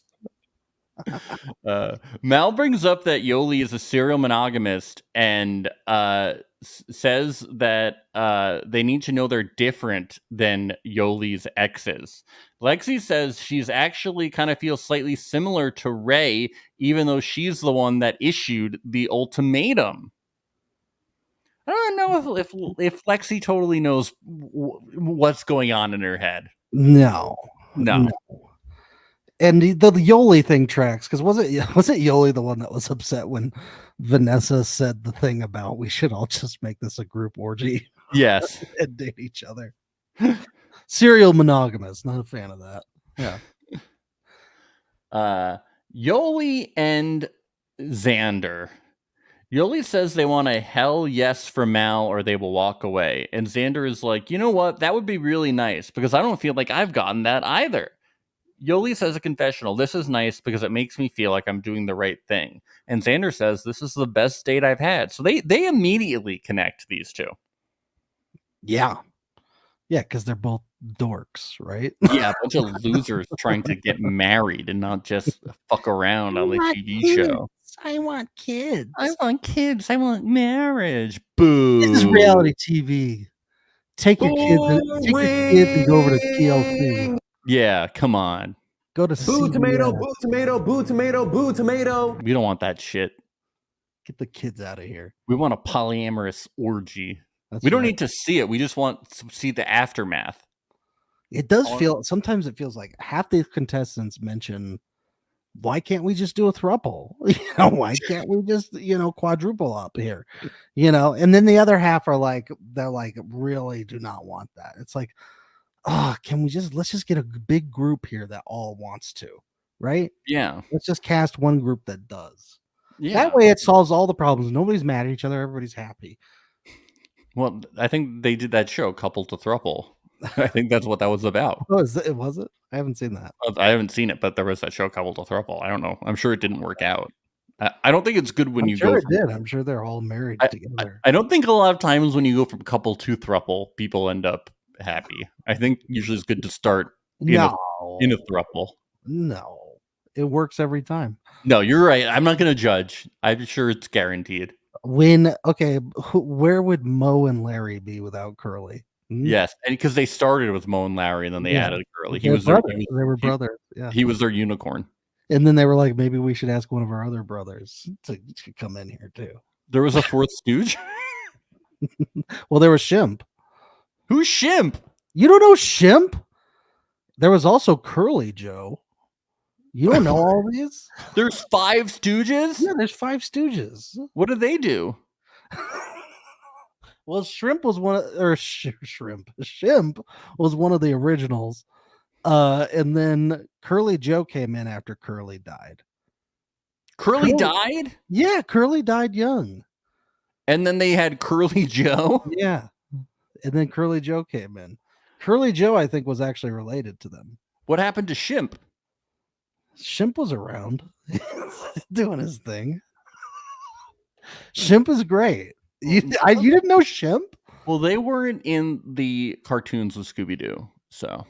Mal brings up that Yoli is a serial monogamist and says that they need to know they're different than Yoli's exes. Lexi says she's actually kind of feels slightly similar to Ray, even though she's the one that issued the ultimatum. I don't know if Lexi totally knows what's going on in her head. No. And the Yoli thing tracks because was it Yoli the one that was upset when Vanessa said the thing about we should all just make this a group orgy? Yes. And date each other. Serial monogamous, not a fan of that. Yeah. Yoli and Xander. Yoli says they want a hell yes from Mal or they will walk away. And Xander is like, you know what? That would be really nice because I don't feel like I've gotten that either. Yoli says a confessional. This is nice because it makes me feel like I'm doing the right thing. And Xander says this is the best date I've had. So they immediately connect these two. Yeah, because they're both dorks, right? Yeah, a bunch of losers trying to get married and not just fuck around on the TV show. I want kids. I want kids. I want marriage. Boo. This is reality TV. Take your kids and go over to TLC. Yeah, come on. Go to boo CBS. tomato, boo tomato, boo tomato, boo tomato. We don't want that shit. Get the kids out of here. We want a polyamorous orgy. That's we don't right. need to see it. We just want to see the aftermath. It does feel sometimes it feels like half the contestants mention, why can't we just do a throuple? Why can't we just, quadruple up here? And then the other half are like, they're like, really do not want that. It's like, let's just get a big group here that all wants to, right? Yeah. Let's just cast one group that does. Yeah. That way it solves all the problems. Nobody's mad at each other. Everybody's happy. Well, I think they did that show, Couple to Thruple. I think that's what that was about. Oh, was it? I haven't seen that. I haven't seen it, but there was that show, Couple to Thruple. I don't know. I'm sure it didn't work out. I don't think it's good when I'm you sure go. It did. I'm sure they're all married together. I don't think a lot of times when you go from couple to thruple, people end up happy. I think usually it's good to start in a thruple. No, it works every time. No, you're right. I'm not going to judge. I'm sure it's guaranteed. Where would Mo and Larry be without Curly? Yes, and because they started with Mo and Larry, and then they added Curly. They were brothers. Yeah, he was their unicorn. And then they were like, maybe we should ask one of our other brothers to come in here too. There was a fourth stooge. Well, there was Shimp. Who's Shimp? You don't know Shimp? There was also Curly Joe. You don't know all these? There's 5 Stooges? Yeah, there's 5 Stooges. What do they do? Well, Shrimp was Shimp was one of the originals. And then Curly Joe came in after Curly died. Curly died? Yeah, Curly died young. And then they had Curly Joe? Yeah. And then Curly Joe came in. Curly Joe, I think, was actually related to them. What happened to Shimp? Shimp was around doing his thing. Shimp is great. You didn't know Shimp? Well, they weren't in the cartoons with Scooby-Doo. So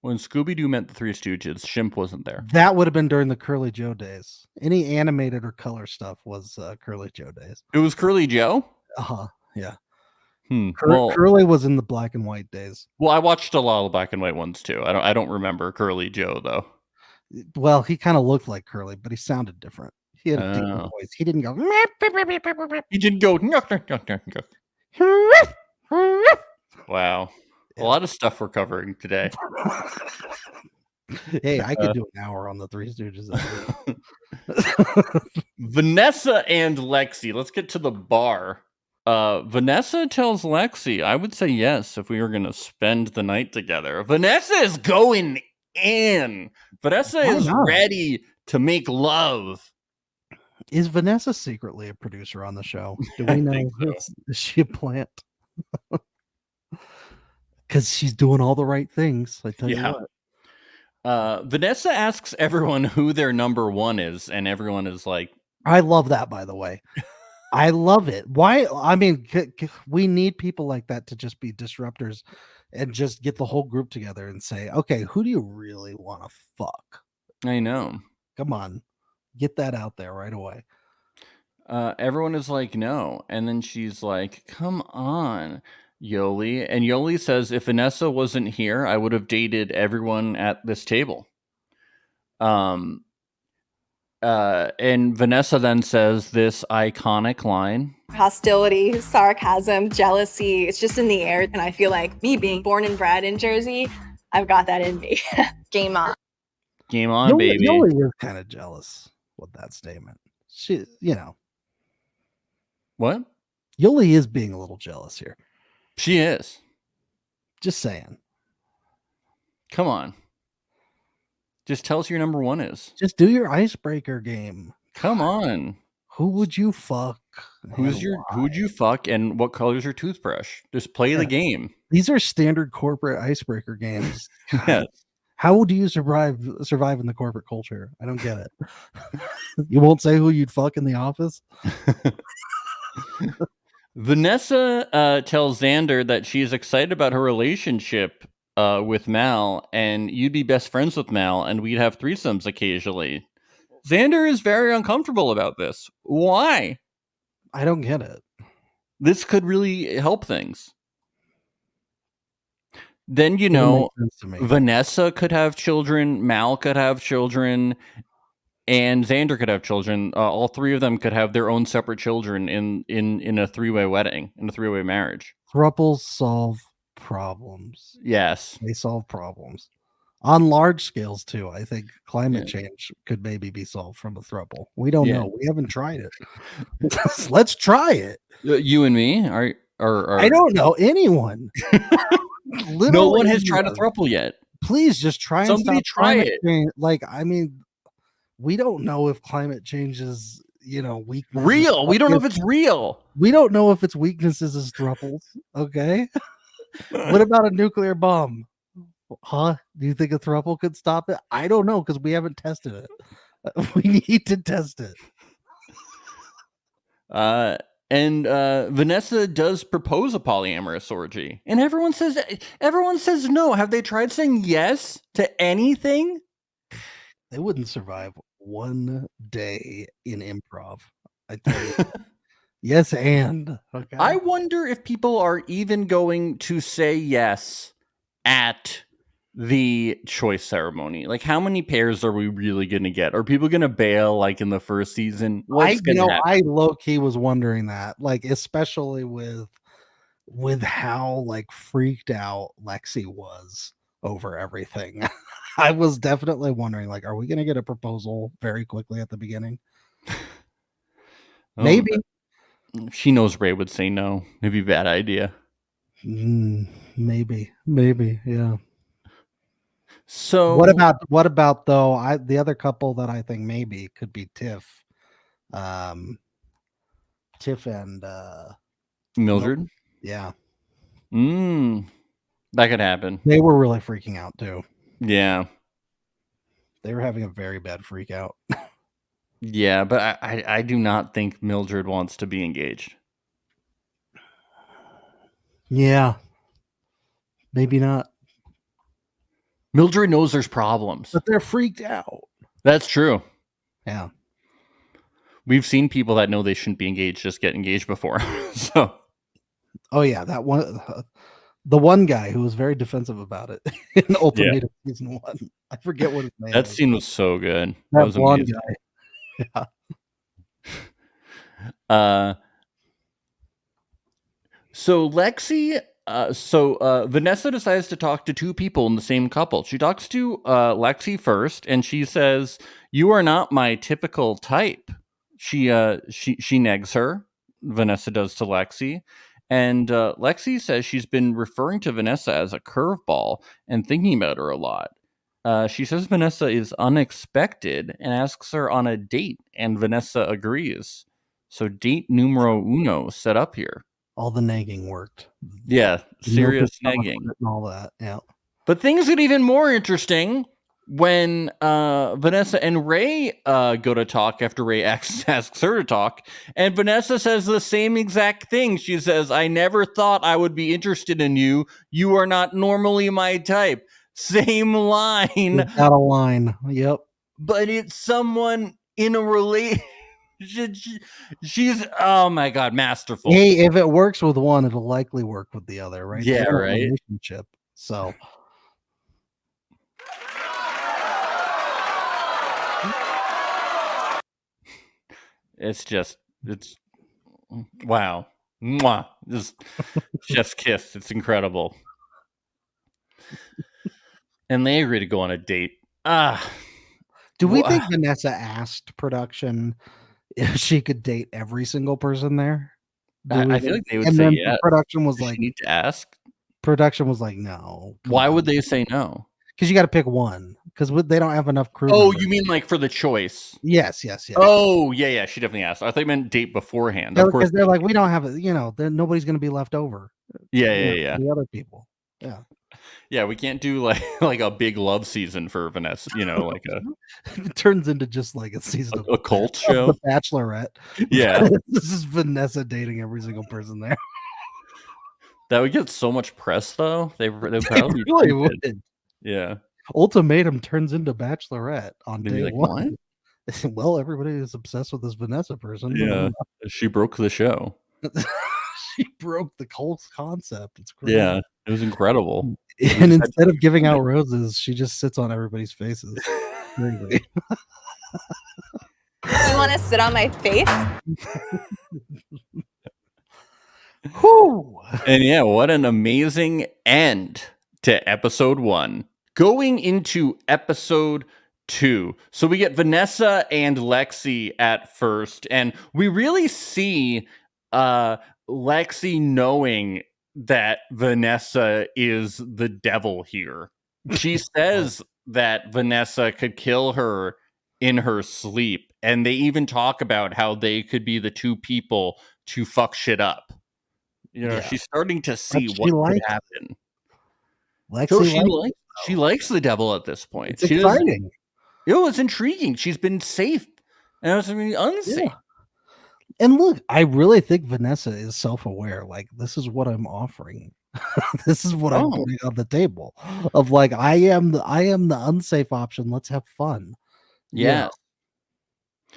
when Scooby-Doo met the Three Stooges, Shimp wasn't there. That would have been during the Curly Joe days. Any animated or color stuff was Curly Joe days. It was Curly Joe? Uh-huh. Yeah. Well, Curly was in the black and white days. well, I watched a lot of black and white ones too. I don't remember Curly Joe though. Well, he kind of looked like Curly, but he sounded different. He had a deeper Oh. voice. He didn't go. He didn't go. Wow, a lot of stuff we're covering today. Hey, I could do an hour on the Three Stooges. Vanessa and Lexi. Let's get to the bar. Vanessa tells Lexi, I would say yes if we were going to spend the night together. Vanessa is going in. Vanessa is ready to make love. Is Vanessa secretly a producer on the show? Do we know? Is she a plant? Because she's doing all the right things. I tell you what. Vanessa asks everyone who their number one is, and everyone is like, I love that, by the way. I love it. Why? I mean, we need people like that to just be disruptors and just get the whole group together and say, okay, who do you really want to fuck? I know. Come on. Get that out there right away. Everyone is like, no. And then she's like, come on, Yoli. And Yoli says, if Vanessa wasn't here, I would have dated everyone at this table. And Vanessa then says this iconic line. Hostility, sarcasm, jealousy, it's just in the air. And I feel like me being born and bred in Jersey, I've got that in me. Game on. Game on, baby. Yoli is kind of jealous with that statement. She, What? Yoli is being a little jealous here. She is. Just saying. Come on. Just tell us who your number one is. Just do your icebreaker game. Come on. Who would you fuck? Who would you fuck and what color is your toothbrush? Just play the game. These are standard corporate icebreaker games. Yes. How would you survive in the corporate culture? I don't get it. You won't say who you'd fuck in the office? Vanessa tells Xander that she's excited about her relationship with Mal, and you'd be best friends with Mal, and we'd have threesomes occasionally. Xander is very uncomfortable about this. Why? I don't get it. This could really help things. Then, Vanessa could have children, Mal could have children, and Xander could have children. All three of them could have their own separate children in a three-way wedding, in a three-way marriage. Thruples solve problems. Yes. They solve problems. On large scales, too. I think climate change could maybe be solved from a throuple. We don't know. We haven't tried it. Let's try it. You and me? Are I don't know anyone. No one has tried a throuple yet. Please just try Somebody and try it. Like, I mean, we don't know if climate change is, weak. Real. We don't know if it's real. We don't know if its weaknesses is thruples. Okay. What about a nuclear bomb? Huh? Do you think a throuple could stop it? I don't know because we haven't tested it. We need to test it. And Vanessa does propose a polyamorous orgy, and everyone says no. Have they tried saying yes to anything? They wouldn't survive one day in improv. I tell you. Yes, and okay. I wonder if people are even going to say yes at the choice ceremony. Like, how many pairs are we really going to get? Are people going to bail like in the first season? I low-key was wondering that, like, especially with how like freaked out Lexi was over everything. I was definitely wondering, like, are we going to get a proposal very quickly at the beginning? Maybe. She knows Ray would say no. Maybe a bad idea. Maybe, yeah. So what about though? The other couple that I think maybe could be Tiff, Tiff and Mildred. Yeah. That could happen. They were really freaking out too. Yeah. They were having a very bad freak out. Yeah, but I do not think Mildred wants to be engaged. Yeah. Maybe not. Mildred knows there's problems. But they're freaked out. That's true. Yeah. We've seen people that know they shouldn't be engaged just get engaged before. So Oh yeah, that one. The one guy who was very defensive about it in Ultimatum season 1. I forget what his name That is. scene was so good. That That was blonde amazing. guy. Yeah. So Lexi, Vanessa decides to talk to two people in the same couple. She talks to Lexi first, and she says, "You are not my typical type." She negs her. Vanessa does to Lexi, and Lexi says she's been referring to Vanessa as a curveball and thinking about her a lot. She says Vanessa is unexpected and asks her on a date, and Vanessa agrees. So date numero uno set up here. All the nagging worked. Yeah, serious nagging. And all that. Yeah. But things get even more interesting when Vanessa and Ray go to talk after Ray asks her to talk. And Vanessa says the same exact thing. She says, "I never thought I would be interested in you. You are not normally my type." Same line. Got a line. Yep. But it's someone in a relationship. She's, oh my God, masterful. Hey, if it works with one, it'll likely work with the other, right? Yeah, right. Relationship. So it's wow. Mwah. Just chef's kiss. It's incredible. And they agree to go on a date. Do we think Vanessa asked production if she could date every single person there? I feel like they would and say then yes. production was Does like, she need to ask? Production was like, no. Why would they say no? Because you got to pick one. Because they don't have enough crew. Oh, members. You mean like for the choice? Yes. Oh, yeah. She definitely asked. I thought you meant date beforehand. Of course, because they're like, we don't have it. Nobody's going to be left over. Yeah. The other people. Yeah. Yeah, we can't do like a big love season for Vanessa. Like it turns into just like a season of a cult show, The Bachelorette. Yeah, this is Vanessa dating every single person there. That would get so much press, though. They probably really would. Yeah. Ultimatum turns into Bachelorette on They'd day like, one. What? Well, everybody is obsessed with this Vanessa person. Yeah, she broke the show. She broke the cult concept. It's crazy. Yeah, it was incredible. And instead of giving out roses, she just sits on everybody's faces. Crazy. You want to sit on my face? Whew. And yeah, what an amazing end to episode 1. Going into episode 2. So we get Vanessa and Lexi at first, and we really see Lexi knowing that Vanessa is the devil here. She says that Vanessa could kill her in her sleep, and they even talk about how they could be the two people to fuck shit up. She's starting to see what could happen. She likes the devil at this point. It's exciting. It's intriguing. She's been safe, and it's unsafe. Yeah. And look, I really think Vanessa is self-aware. Like, this is what I'm offering. This is what I'm putting on the table. Of like, I am the unsafe option. Let's have fun. Yeah.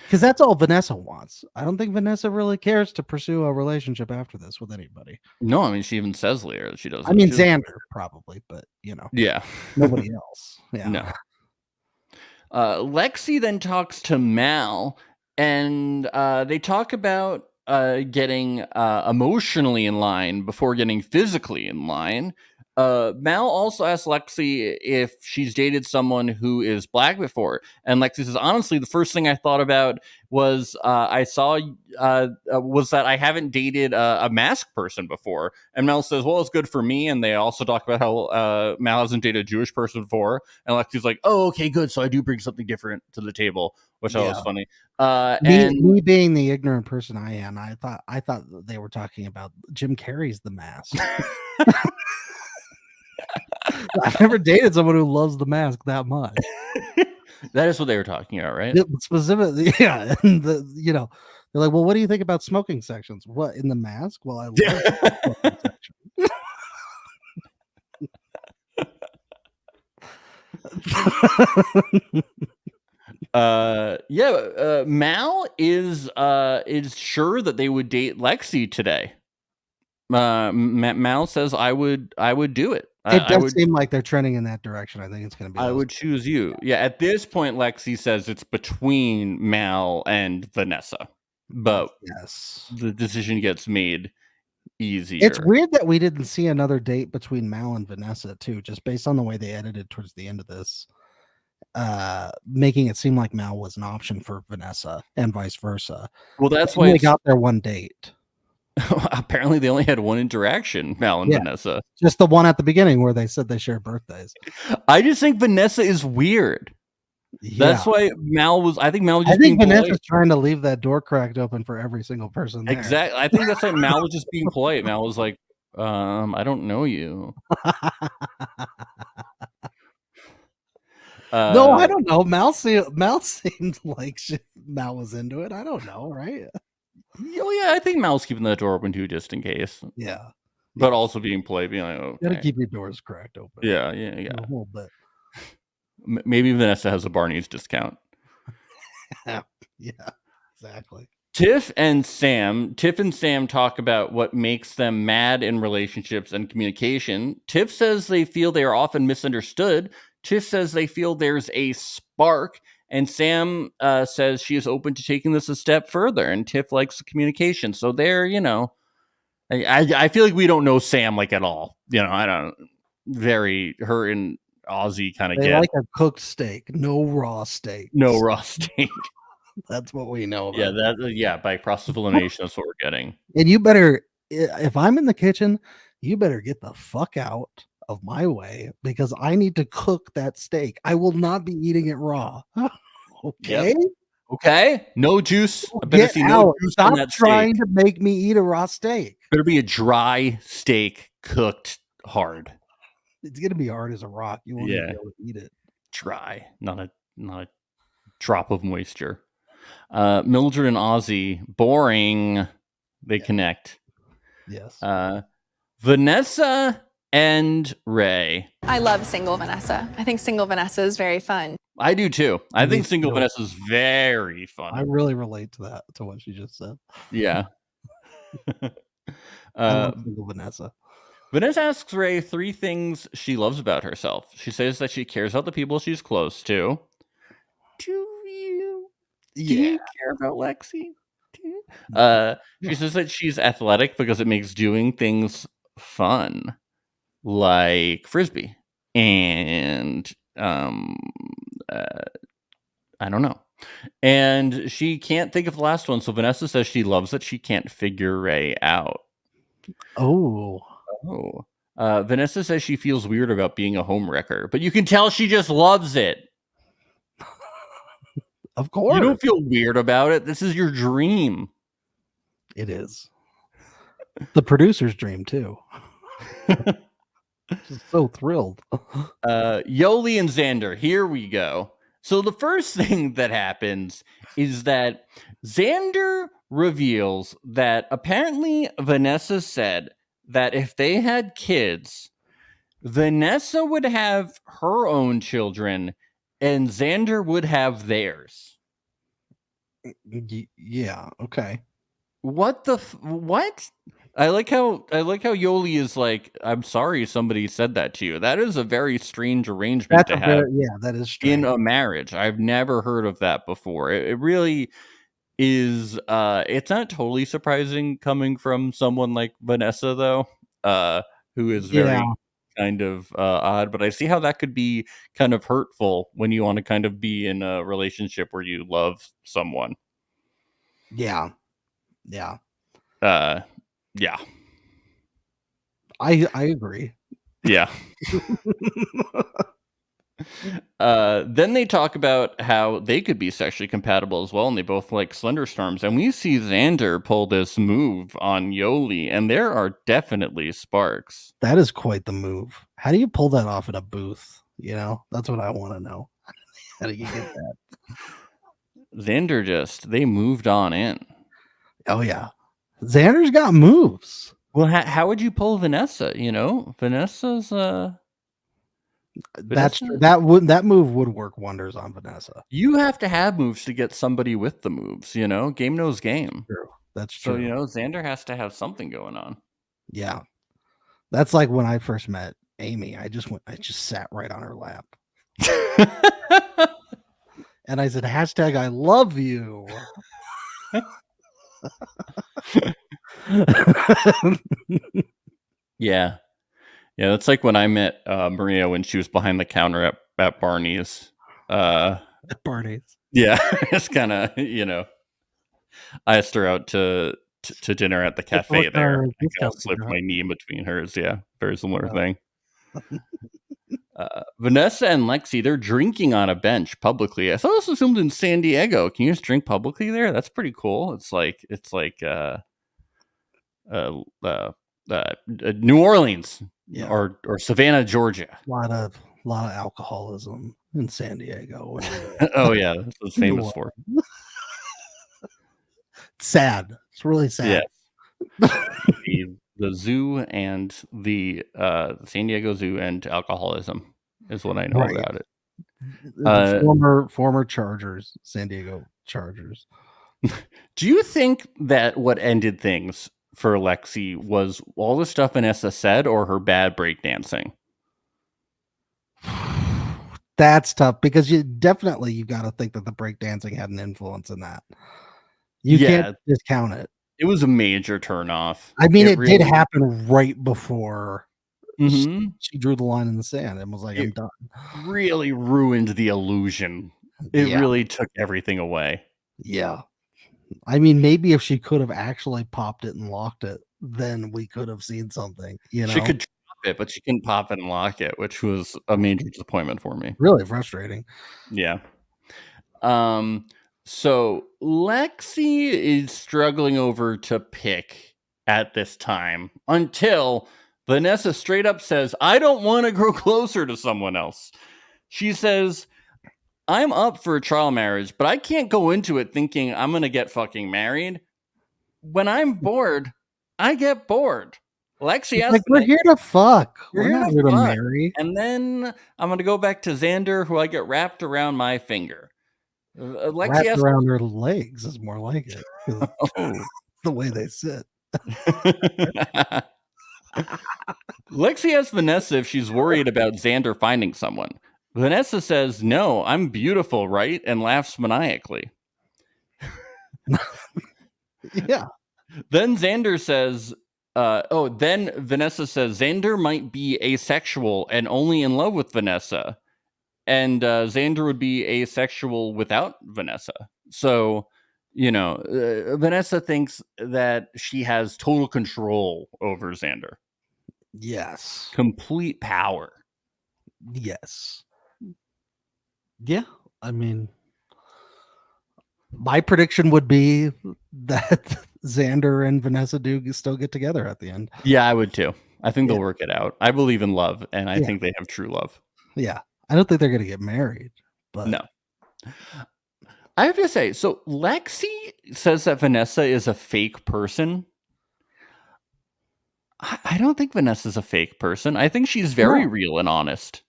Because that's all Vanessa wants. I don't think Vanessa really cares to pursue a relationship after this with anybody. No, I mean, she even says later that she doesn't. I mean, Xander probably, but yeah, nobody else. Yeah, no. Lexi then talks to Mal, and they talk about getting emotionally in line before getting physically in line. Mal also asks Lexi if she's dated someone who is black before, and Lexi says, honestly, the first thing I thought about was was that I haven't dated a masked person before. And Mal says, well, it's good for me. And they also talk about how Mal hasn't dated a Jewish person before, and Lexi's like, oh, okay, good, so I do bring something different to the table, which I thought was funny. Me being the ignorant person I am, I thought that they were talking about Jim Carrey's The Mask. I've never dated someone who loves The Mask that much. That is what they were talking about, right? Specifically, yeah. And they're like, well, what do you think about smoking sections? What, in The Mask? Well, I love the smoking section. Mal is sure that they would date Lexi today. Mal says I would do it. It does would seem like they're trending in that direction. I think it's going to be. I would choose you. Yeah, at this point, Lexi says it's between Mal and Vanessa, but yes, the decision gets made easier. It's weird that we didn't see another date between Mal and Vanessa too, just based on the way they edited towards the end of this, making it seem like Mal was an option for Vanessa and vice versa. Well, that's why they got their one date. Apparently, they only had one interaction, Mal and Vanessa. Just the one at the beginning where they said they share birthdays. I just think Vanessa is weird. Yeah. That's why Mal was. I think Mal was just. I think Vanessa's trying to leave that door cracked open for every single person there. Exactly. I think that's why Mal was just being polite. Mal was like, "I don't know you." No, I don't know. Mal seemed like Mal was into it. I don't know, right? Oh yeah, I think Mal's keeping that door open too, just in case. Yeah, but also being polite, being like, "Oh, gotta keep your doors cracked open." Yeah, a little bit. Maybe Vanessa has a Barney's discount. Yeah, exactly. Tiff and Sam talk about what makes them mad in relationships and communication. Tiff says they feel they are often misunderstood. Tiff says they feel there's a spark. And Sam says she is open to taking this a step further. And Tiff likes the communication. So they're, I feel like we don't know Sam like at all. I don't. Her and Ozzy kind of They like a cooked steak, no raw steak. No raw steak. That's what we know about. By process elimination, that's what we're getting. And you better, if I'm in the kitchen, you better get the fuck out of my way because I need to cook that steak. I will not be eating it raw. Okay. Yep. Okay. No juice. I better see no juice Stop on that trying steak. To make me eat a raw steak. Better be a dry steak cooked hard. It's gonna be hard as a rock. You won't even be able to eat it. Dry, not a drop of moisture. Mildred and Ozzy, boring. They connect. Yes. Vanessa and Ray. I love single Vanessa. I think single Vanessa is very fun. I do too. I think single Vanessa is very fun. I really relate to that, to what she just said. Yeah. I love single Vanessa. Vanessa asks Ray 3 things she loves about herself. She says that she cares about the people she's close to. Do you care about Lexi? She says that she's athletic because it makes doing things fun, like Frisbee. And I don't know. And she can't think of the last one. So Vanessa says she loves that she can't figure Ray out. Oh. Vanessa says she feels weird about being a homewrecker, but you can tell she just loves it. Of course. You don't feel weird about it. This is your dream. It is. The producer's dream, too. Just so thrilled. Yoli and Xander, here we go. So the first thing that happens is that Xander reveals that apparently Vanessa said that if they had kids, Vanessa would have her own children and Xander would have theirs. Yeah, okay. What? I like how Yoli is like, I'm sorry somebody said that to you. That is a very strange arrangement to have. That is strange. In a marriage. I've never heard of that before. It really is. It's not totally surprising coming from someone like Vanessa, though, who is very kind of odd. But I see how that could be kind of hurtful when you want to kind of be in a relationship where you love someone. Yeah. Yeah. I agree. Yeah. Then they talk about how they could be sexually compatible as well, and they both like Slenderstorms. And we see Xander pull this move on Yoli, and there are definitely sparks. That is quite the move. How do you pull that off in a booth? That's what I want to know. How do you get that? Xander they moved on in. Oh yeah, Xander's got moves. Well, how would you pull Vanessa? Vanessa's that's true. That move would work wonders on Vanessa. You have to have moves to get somebody with the moves. Game knows game. That's true. So Xander has to have something going on. Yeah. That's like when I first met Amy. I just sat right on her lap. And I said, hashtag I love you. Yeah. Yeah, that's like when I met Maria when she was behind the counter at Barney's. At Barney's. Yeah, it's kind of, I asked her out to dinner at the cafe there. I think I'll slip my knee in between hers. Yeah, very similar thing. Vanessa and Lexi, they're drinking on a bench publicly. I thought this was filmed in San Diego. Can you just drink publicly there? That's pretty cool. It's like New Orleans, or Savannah, Georgia. A lot of alcoholism in San Diego. Oh yeah, that's what it's famous for. Sad. It's really sad. Yeah. the zoo and the San Diego Zoo and alcoholism is what I know about it. The former Chargers, San Diego Chargers. Do you think that what ended things for Lexi was all the stuff Vanessa said or her bad breakdancing? That's tough because you've got to think that the breakdancing had an influence in that. You can't discount it. It was a major turnoff. I mean, it really did happen right before she drew the line in the sand and was like, I'm done. Really ruined the illusion. It really took everything away. Yeah. I mean, maybe if she could have actually popped it and locked it, then we could have seen something. She could drop it, but she couldn't pop it and lock it, which was a major disappointment for me. Really frustrating. Yeah. So Lexi is struggling over to pick at this time until Vanessa straight up says, I don't want to grow closer to someone else. She says, I'm up for a trial marriage, but I can't go into it thinking I'm going to get fucking married. When I'm bored, I get bored. Lexi asks, we're here to fuck. We're not here to marry. And then I'm going to go back to Xander, who I get wrapped around my finger. Lexi wrapped around her legs is more like it. The way they sit. Lexi asks Vanessa if she's worried about Xander finding someone. Vanessa says, no, I'm beautiful, right? And laughs maniacally. Yeah. Then Xander says, then Vanessa says Xander might be asexual and only in love with Vanessa. And Xander would be asexual without Vanessa. So, Vanessa thinks that she has total control over Xander. Yes. Complete power. Yes. Yeah. I mean, my prediction would be that Xander and Vanessa do still get together at the end. Yeah, I would too. I think they'll work it out. I believe in love, and I think they have true love. Yeah. I don't think they're going to get married, but no. I have to say, so Lexi says that Vanessa is a fake person. I don't think Vanessa's a fake person. I think she's very real and honest.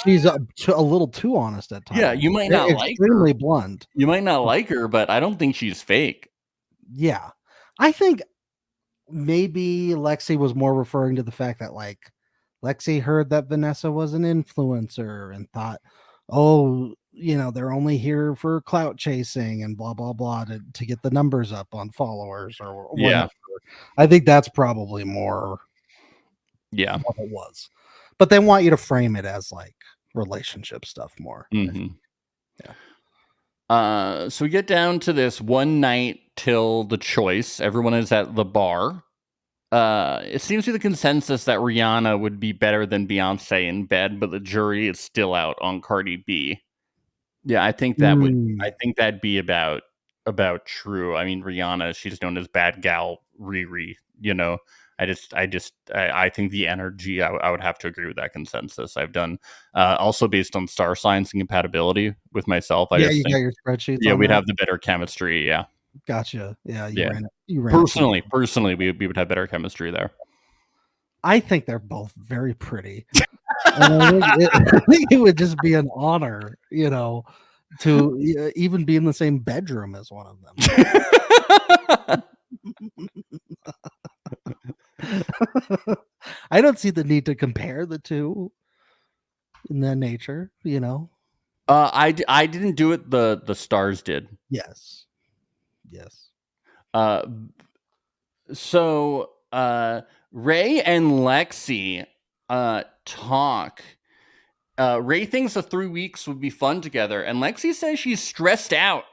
She's a little too honest at times. Yeah, you might not like her. Extremely blunt. You might not like her, but I don't think she's fake. Yeah. I think maybe Lexi was more referring to the fact that, like, Lexi heard that Vanessa was an influencer and thought, oh, they're only here for clout chasing and blah, blah, blah to get the numbers up on followers or whatever. Yeah. I think that's probably more what it was. But they want you to frame it as like relationship stuff more. Mm-hmm. Yeah. So we get down to this one night till the choice. Everyone is at the bar. It seems to be the consensus that Rihanna would be better than Beyonce in bed, but the jury is still out on Cardi B. Yeah, I think that I think that'd be about true. I mean, Rihanna, she's known as bad gal Riri. I think the energy. I would have to agree with that consensus. I've done also based on star signs and compatibility with myself. You got your spreadsheets. Yeah, we'd have the better chemistry. Yeah. Gotcha. Yeah, you ran personally, we would have better chemistry there. I think they're both very pretty. I think it would just be an honor, to even be in the same bedroom as one of them. I don't see the need to compare the two in that nature, I didn't do it. The stars did. Yes. Uh, so Ray and Lexi talk. Ray thinks the 3 weeks would be fun together, and Lexi says she's stressed out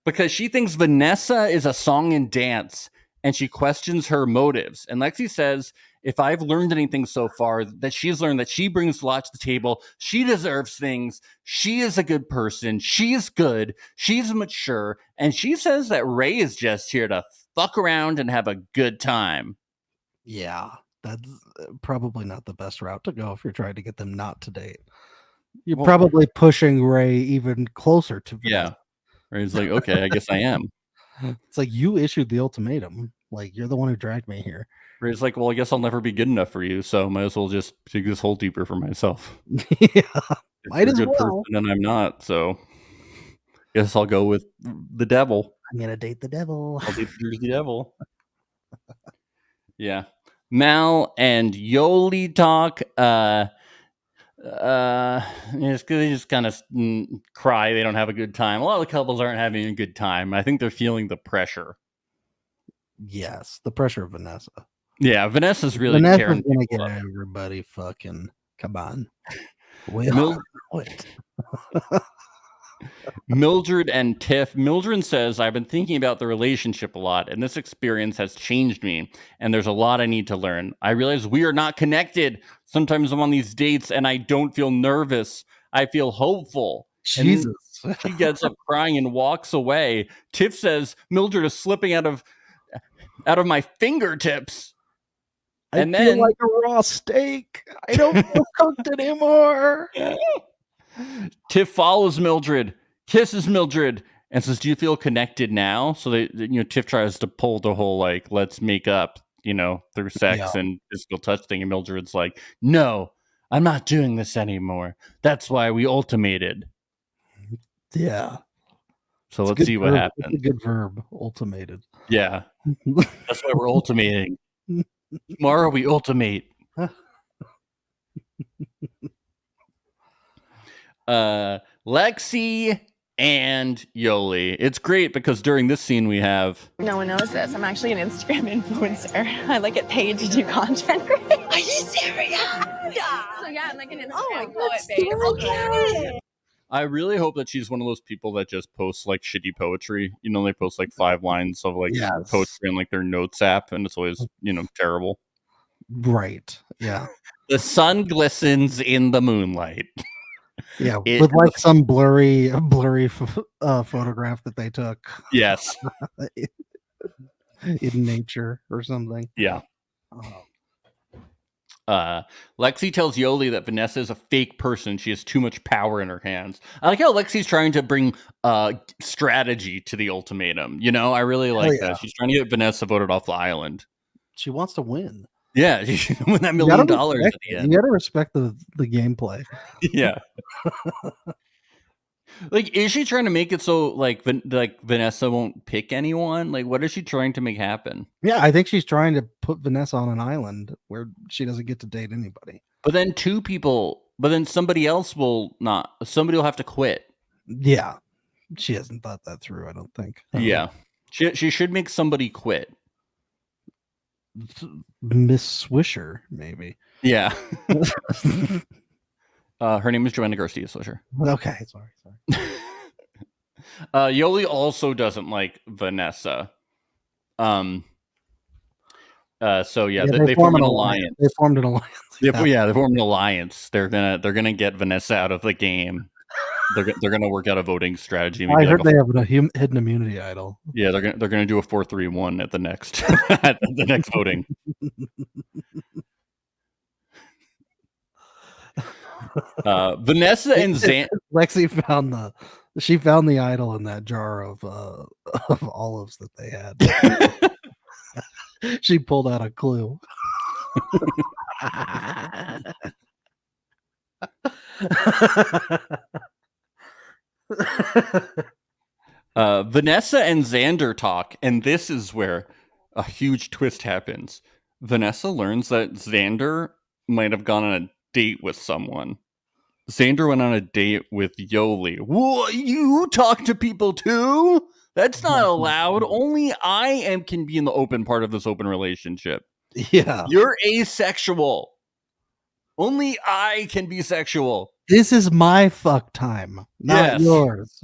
because she thinks Vanessa is a song and dance, and she questions her motives. And Lexi says, if I've learned anything so far, that she's learned that she brings a lot to the table. She deserves things. She is a good person. She's good. She's mature. And she says that Ray is just here to fuck around and have a good time. Yeah, that's probably not the best route to go if you're trying to get them not to date. You're probably pushing Ray even closer to Vanessa. Yeah. Ray's like, okay, I guess I am. It's like, you issued the ultimatum. Like, you're the one who dragged me here. Ray's like, well, I guess I'll never be good enough for you, so might as well just dig this hole deeper for myself. Yeah, might as well. Person and I'm not, so guess I'll go with the devil. I'm gonna date the devil. I'll date the devil. Yeah. Mal and Yoli talk. They just kind of cry. They don't have a good time. A lot of the couples aren't having a good time. I think they're feeling the pressure. Yes, the pressure of Vanessa. Yeah, Vanessa's really Vanessa's gonna get everybody fucking. Come on. Mildred and Tiff. Mildred says, I've been thinking about the relationship a lot, and this experience has changed me, and there's a lot I need to learn. I realize we are not connected. Sometimes I'm on these dates, and I don't feel nervous. I feel hopeful. Jesus. And she gets up crying and walks away. Tiff says, Mildred is slipping out of my fingertips. I feel like a raw steak. I don't feel cooked anymore. Tiff follows Mildred, kisses Mildred, and says, do you feel connected now? So Tiff tries to pull the whole, like, let's make up, through sex and physical touch thing. And Mildred's like, no, I'm not doing this anymore. That's why we ultimated. Yeah. So let's see what happens. It's a good verb, ultimated. Yeah. That's why we're ultimating. Tomorrow we ultimate. Lexi and Yoli. It's great because during this scene we have... No one knows this. I'm actually an Instagram influencer. I get paid to do content. Are you serious? So yeah, I'm like an Instagram poet, babe. Okay. I really hope that she's one of those people that just posts like shitty poetry. They post like 5 lines of poetry in like their notes app, and it's always, terrible. Right. Yeah. The sun glistens in the moonlight. Yeah, with like some blurry photograph that they took. Yes. In nature or something. Yeah. Lexi tells Yoli that Vanessa is a fake person. She has too much power in her hands. I like how Lexi's trying to bring strategy to the ultimatum. I really like that. She's trying to get Vanessa voted off the island. She wants to win. Yeah, she should win that $1 million at the end. You gotta respect the gameplay. Yeah. Like, is she trying to make it so like Vanessa won't pick anyone? Like, what is she trying to make happen? Yeah, I think she's trying to put Vanessa on an island where she doesn't get to date anybody. But then somebody else will not. Somebody will have to quit. Yeah, she hasn't thought that through, I don't think. Yeah, she should make somebody quit. Miss Swisher, maybe. Yeah. Her name is Joanna Garcia Swisher. Okay, sorry. Yoli also doesn't like Vanessa. So they formed an alliance. They formed an alliance. They formed an alliance. They're gonna get Vanessa out of the game. They're gonna work out a voting strategy. I heard they have a hidden immunity idol. Yeah, they're gonna do a 4-3-1 at the next at the next voting. Vanessa and Lexi found the idol in that jar of olives that they had. She pulled out a clue. Vanessa and Xander talk, and this is where a huge twist happens. Vanessa learns that Xander might have gone on a date with someone. Xander went on a date with Yoli. What? You talk to people too? That's not allowed. Only I can be in the open part of this open relationship. Yeah. You're asexual. Only I can be sexual. This is my fuck time, not yours.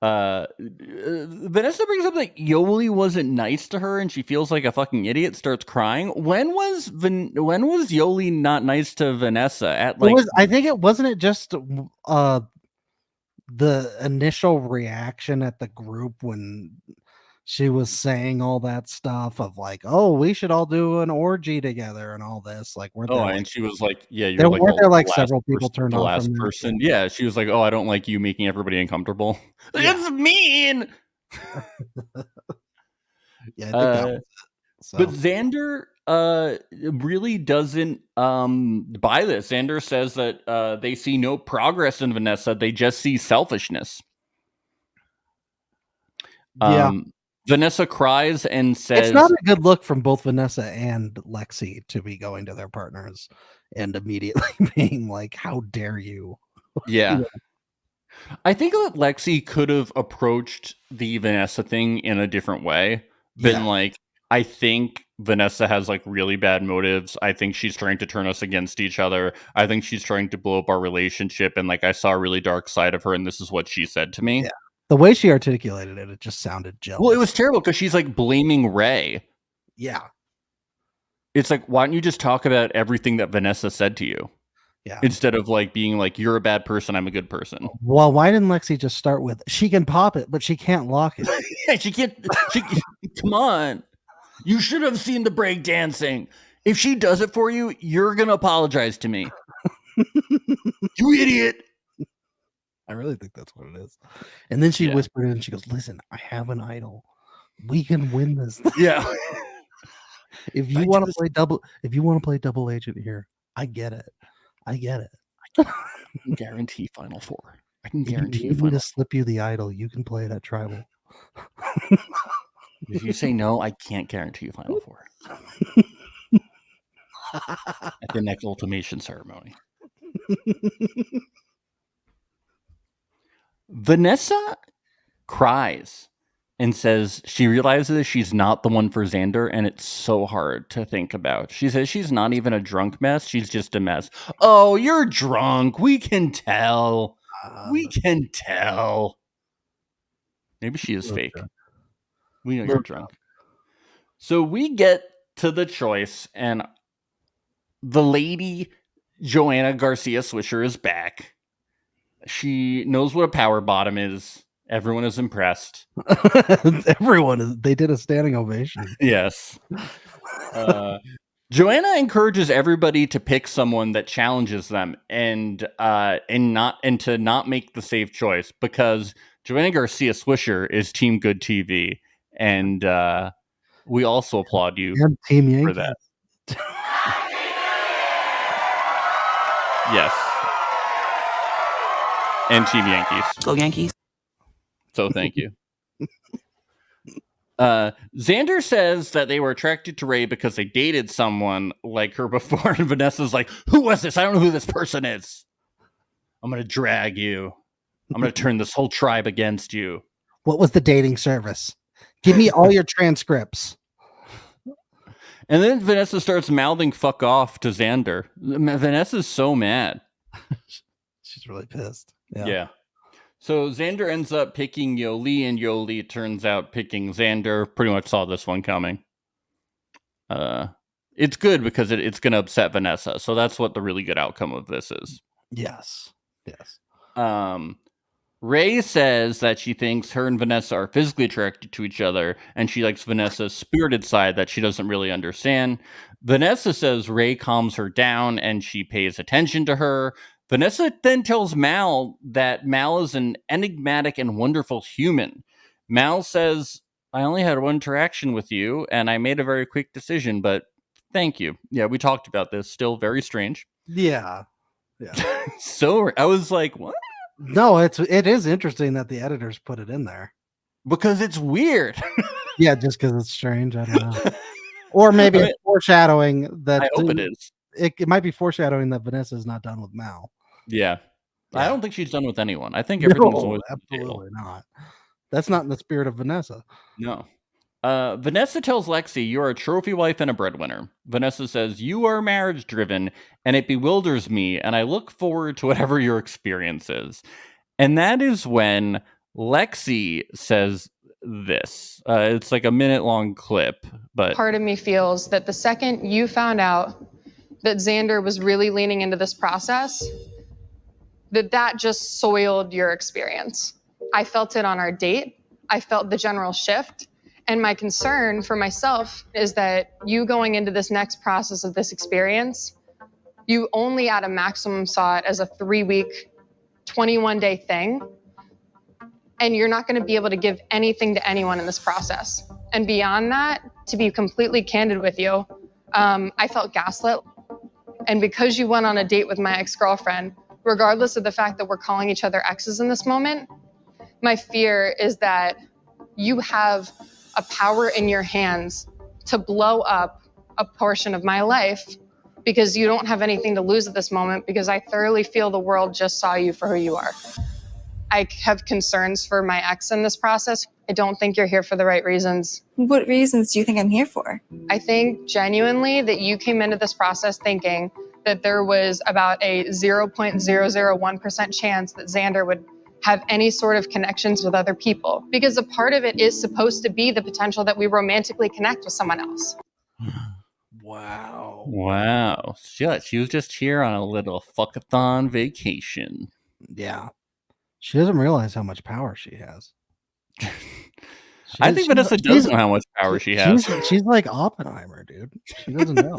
Vanessa brings up that Yoli wasn't nice to her and she feels like a fucking idiot, starts crying. When was Yoli not nice to Vanessa? I think it wasn't just the initial reaction at the group when she was saying all that stuff of like, oh, we should all do an orgy together and all this. Like, and she was like, yeah, you're there like, weren't there like several people turned the off last from person. Yeah, she was like, oh, I don't like you making everybody uncomfortable. Yeah. It's mean. Yeah, I think that was it. So. But Xander really doesn't buy this. Xander says that they see no progress in Vanessa. They just see selfishness. Yeah. Vanessa cries and says, it's not a good look from both Vanessa and Lexi to be going to their partners and immediately being like, how dare you? Yeah. I think that Lexi could have approached the Vanessa thing in a different way. Been like, I think Vanessa has like really bad motives. I think she's trying to turn us against each other. I think she's trying to blow up our relationship. And like, I saw a really dark side of her. And this is what she said to me. Yeah. The way she articulated it, it just sounded jealous. Well, it was terrible because she's like blaming Ray. Yeah. It's like, why don't you just talk about everything that Vanessa said to you? Yeah. Instead of like being like, you're a bad person, I'm a good person. Well, why didn't Lexi just start with, she can pop it, but she can't lock it? Yeah, she can't. Come on. You should have seen the break dancing. If she does it for you, you're going to apologize to me. You idiot. I really think that's what it is. And then she whispered in and she goes, listen, I have an idol. We can win this. Yeah. If you want to play double agent here, I get it. I get it. I can guarantee Final Four. I can guarantee you. If you to slip you the idol, you can play it at Tribal. If you say no, I can't guarantee you Final Four. At the next ultimation ceremony. Vanessa cries and says she realizes she's not the one for Xander, and it's so hard to think about. She says she's not even a drunk mess. She's just a mess. Oh, you're drunk. We can tell. We can tell. Maybe she is fake. We know you're drunk. So we get to the choice, and the lady Joanna Garcia Swisher is back. She knows what a power bottom is. Everyone is impressed. They did a standing ovation. Yes. Joanna encourages everybody to pick someone that challenges them and to not make the safe choice, because Joanna Garcia Swisher is Team Good TV, and we also applaud you Team Yankee for that. Yes. And Team Yankees. Go Yankees. So thank you. Xander says that they were attracted to Ray because they dated someone like her before, and Vanessa's like, who was this? I don't know who this person is. I'm going to drag you. I'm going to turn this whole tribe against you. What was the dating service? Give me all your transcripts. And then Vanessa starts mouthing fuck off to Xander. Vanessa's so mad. She's really pissed. Yeah. So Xander ends up picking Yoli, and Yoli turns out picking Xander. Pretty much saw this one coming. It's good because it's going to upset Vanessa. So that's what the really good outcome of this is. Yes. Ray says that she thinks her and Vanessa are physically attracted to each other, and she likes Vanessa's spirited side that she doesn't really understand. Vanessa says Ray calms her down and she pays attention to her. Vanessa then tells Mal that Mal is an enigmatic and wonderful human. Mal says, I only had one interaction with you, and I made a very quick decision, but thank you. Yeah, we talked about this. Still very strange. Yeah. So I was like, what? No, it is interesting that the editors put it in there. Because it's weird. Yeah, just because it's strange. I don't know. Or maybe it's foreshadowing that. I hope it is. It might be foreshadowing that Vanessa's not done with Mal. Yeah. I Yeah. don't think she's done with anyone. I think everything's always on the table. Absolutely not. That's not in the spirit of Vanessa. No. Vanessa tells Lexi, "You're a trophy wife and a breadwinner." Vanessa says, "You are marriage driven, and it bewilders me, and I look forward to whatever your experience is." And that is when Lexi says this. It's like a minute-long clip, but Part of me feels that the second you found out that Xander was really leaning into this process, that just soiled your experience. I felt it on our date. I felt the general shift. And my concern for myself is that you going into this next process of this experience, you only at a maximum saw it as a 3-week, 21-day thing. And you're not going to be able to give anything to anyone in this process. And beyond that, to be completely candid with you, I felt gaslit. And because you went on a date with my ex-girlfriend, regardless of the fact that we're calling each other exes in this moment, my fear is that you have a power in your hands to blow up a portion of my life because you don't have anything to lose at this moment, because I thoroughly feel the world just saw you for who you are. I have concerns for my ex in this process. I don't think you're here for the right reasons. What reasons do you think I'm here for? I think genuinely that you came into this process thinking that there was about a 0.001% chance that Xander would have any sort of connections with other people, because a part of it is supposed to be the potential that we romantically connect with someone else. Wow. wow. She was just here on a little fuckathon vacation. Yeah. She doesn't realize how much power she has. I think Vanessa does know how much power she has. She's like Oppenheimer, dude. She doesn't know.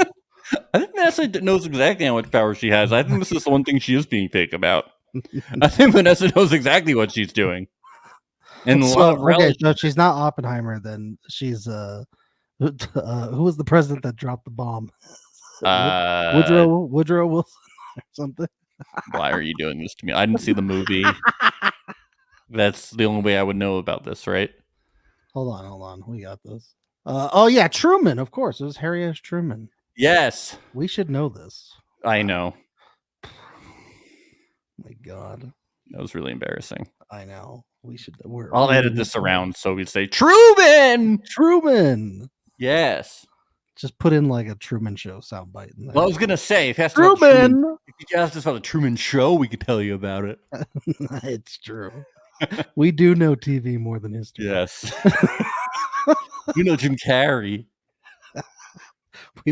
I think Vanessa knows exactly how much power she has. I think this is the one thing she is being fake about. I think Vanessa knows exactly what she's doing. And so she's not Oppenheimer, then she's who was the president that dropped the bomb? Woodrow Wilson or something. Why are you doing this to me? I didn't see the movie. That's the only way I would know about this, right? Hold on. We got this. Oh yeah, Truman, of course. It was Harry S. Truman. Yes. We should know this. I know. My God. That was really embarrassing. I know. We should. I'll edit this around so we say Truman. Yes. Just put in like a Truman Show soundbite. Well, I was gonna say, if you asked us about the Truman Show, we could tell you about it. It's true. We do know TV more than history. Yes. You know Jim Carrey.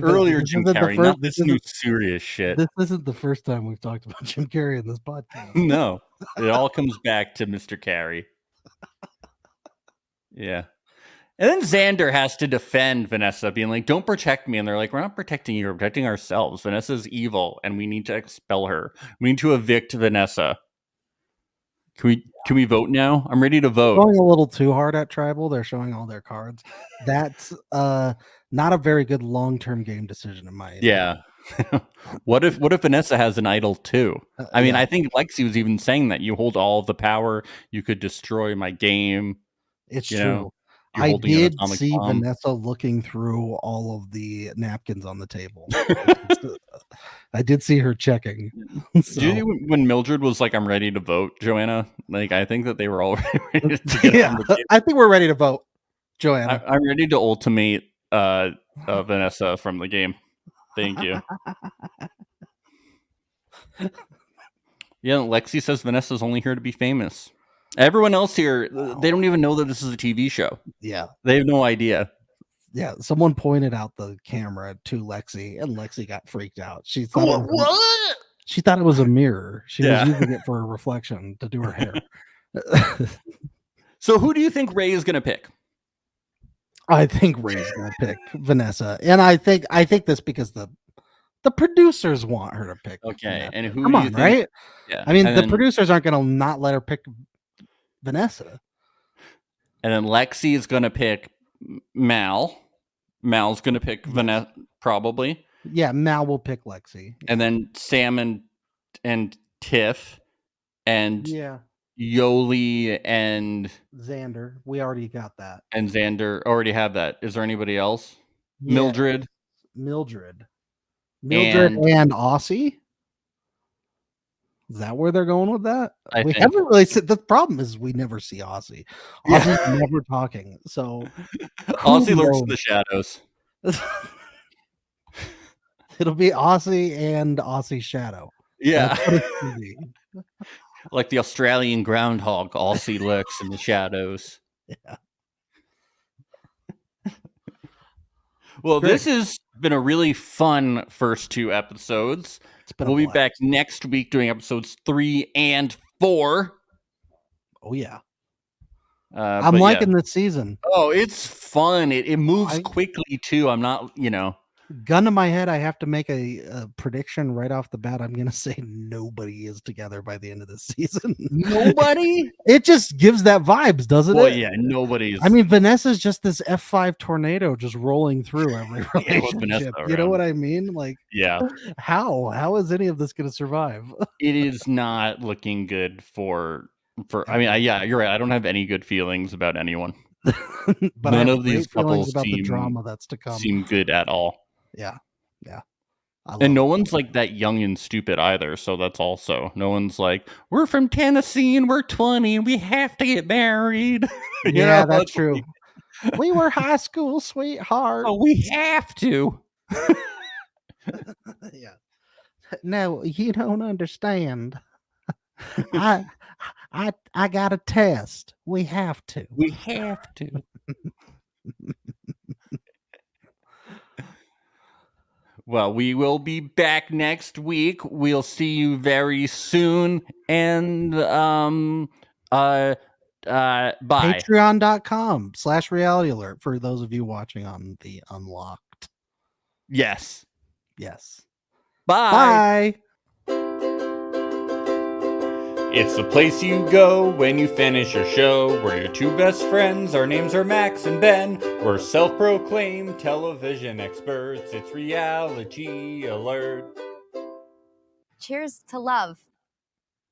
Earlier Jim Carrey, not this new serious shit. This isn't the first time we've talked about Jim Carrey in this podcast. No, it all comes back to Mr. Carrey. Yeah. And then Xander has to defend Vanessa, being like, "Don't protect me." And they're like, "We're not protecting you, we're protecting ourselves. Vanessa's evil, and we need to expel her. We need to evict Vanessa." Can we vote now? I'm ready to vote. Going a little too hard at Tribal. They're showing all their cards. That's not a very good long-term game decision in my opinion. Yeah. What if Vanessa has an idol too? I mean, I think Lexi was even saying that you hold all the power. You could destroy my game. It's true. I did see Vanessa looking through all of the napkins on the table. I did see her checking. So. Did you, when Mildred was like, "I'm ready to vote," Joanna? Like, I think that they were all ready to get on the table. I think we're ready to vote, Joanna. I'm ready to ultimate Vanessa from the game. Thank you. Yeah, Lexi says Vanessa's only here to be famous. Everyone else here, they don't even know that this is a TV show. Yeah. They have no idea. Yeah, someone pointed out the camera to Lexi, and Lexi got freaked out. She thought she thought it was a mirror. She was using it for a reflection to do her hair. So who do you think Ray is going to pick? I think Ray's going to pick Vanessa. And I think this because the producers want her to pick. Okay. Vanessa. And who Come do on, you think? right? Yeah. I mean, the producers aren't going to not let her pick Vanessa. And then Lexi is going to pick Mal. Mal's going to pick Vanessa, probably. Yeah, Mal will pick Lexi. And then Sam and Tiff and Yoli and Xander. We already got that. And Xander already have that. Is there anybody else? Yeah. Mildred and Aussie. Is that where they're going with that? We haven't really said. The problem is we never see Aussie. Aussie's never talking. So Aussie lurks in the shadows. It'll be Aussie and Aussie Shadow. Yeah. That's what it's gonna be. Like the Australian groundhog, Aussie lurks in the shadows. Yeah. Well, this has been a really fun first 2 episodes. We'll be back next week doing episodes 3 and 4. Oh, yeah. I'm liking this season. Oh, it's fun. It moves quickly, too. I'm not, Gun to my head, I have to make a prediction right off the bat. I'm going to say nobody is together by the end of this season. Nobody? It just gives that vibes, doesn't it? Well, yeah, nobody's. I mean, Vanessa's just this F5 tornado just rolling through every relationship. Vanessa you know what I mean? Like, yeah. How is any of this going to survive? It is not looking good for. I mean, you're right. I don't have any good feelings about anyone. But none of these couples about the drama that's to come seem good at all. Yeah. And no one's like that young and stupid either. So that's also, no one's like, we're from Tennessee and we're 20 and we have to get married. Yeah, that's true. We were high school sweethearts. Oh, we have to. Yeah. No, you don't understand. I got a test. We have to. We have to. Well, we will be back next week. We'll see you very soon. And bye. Patreon.com/reality alert for those of you watching on the Unlocked. Yes. Bye. It's the place you go when you finish your show. We're your 2 best friends. Our names are Max and Ben. We're self-proclaimed television experts. It's Reality Alert. Cheers to love.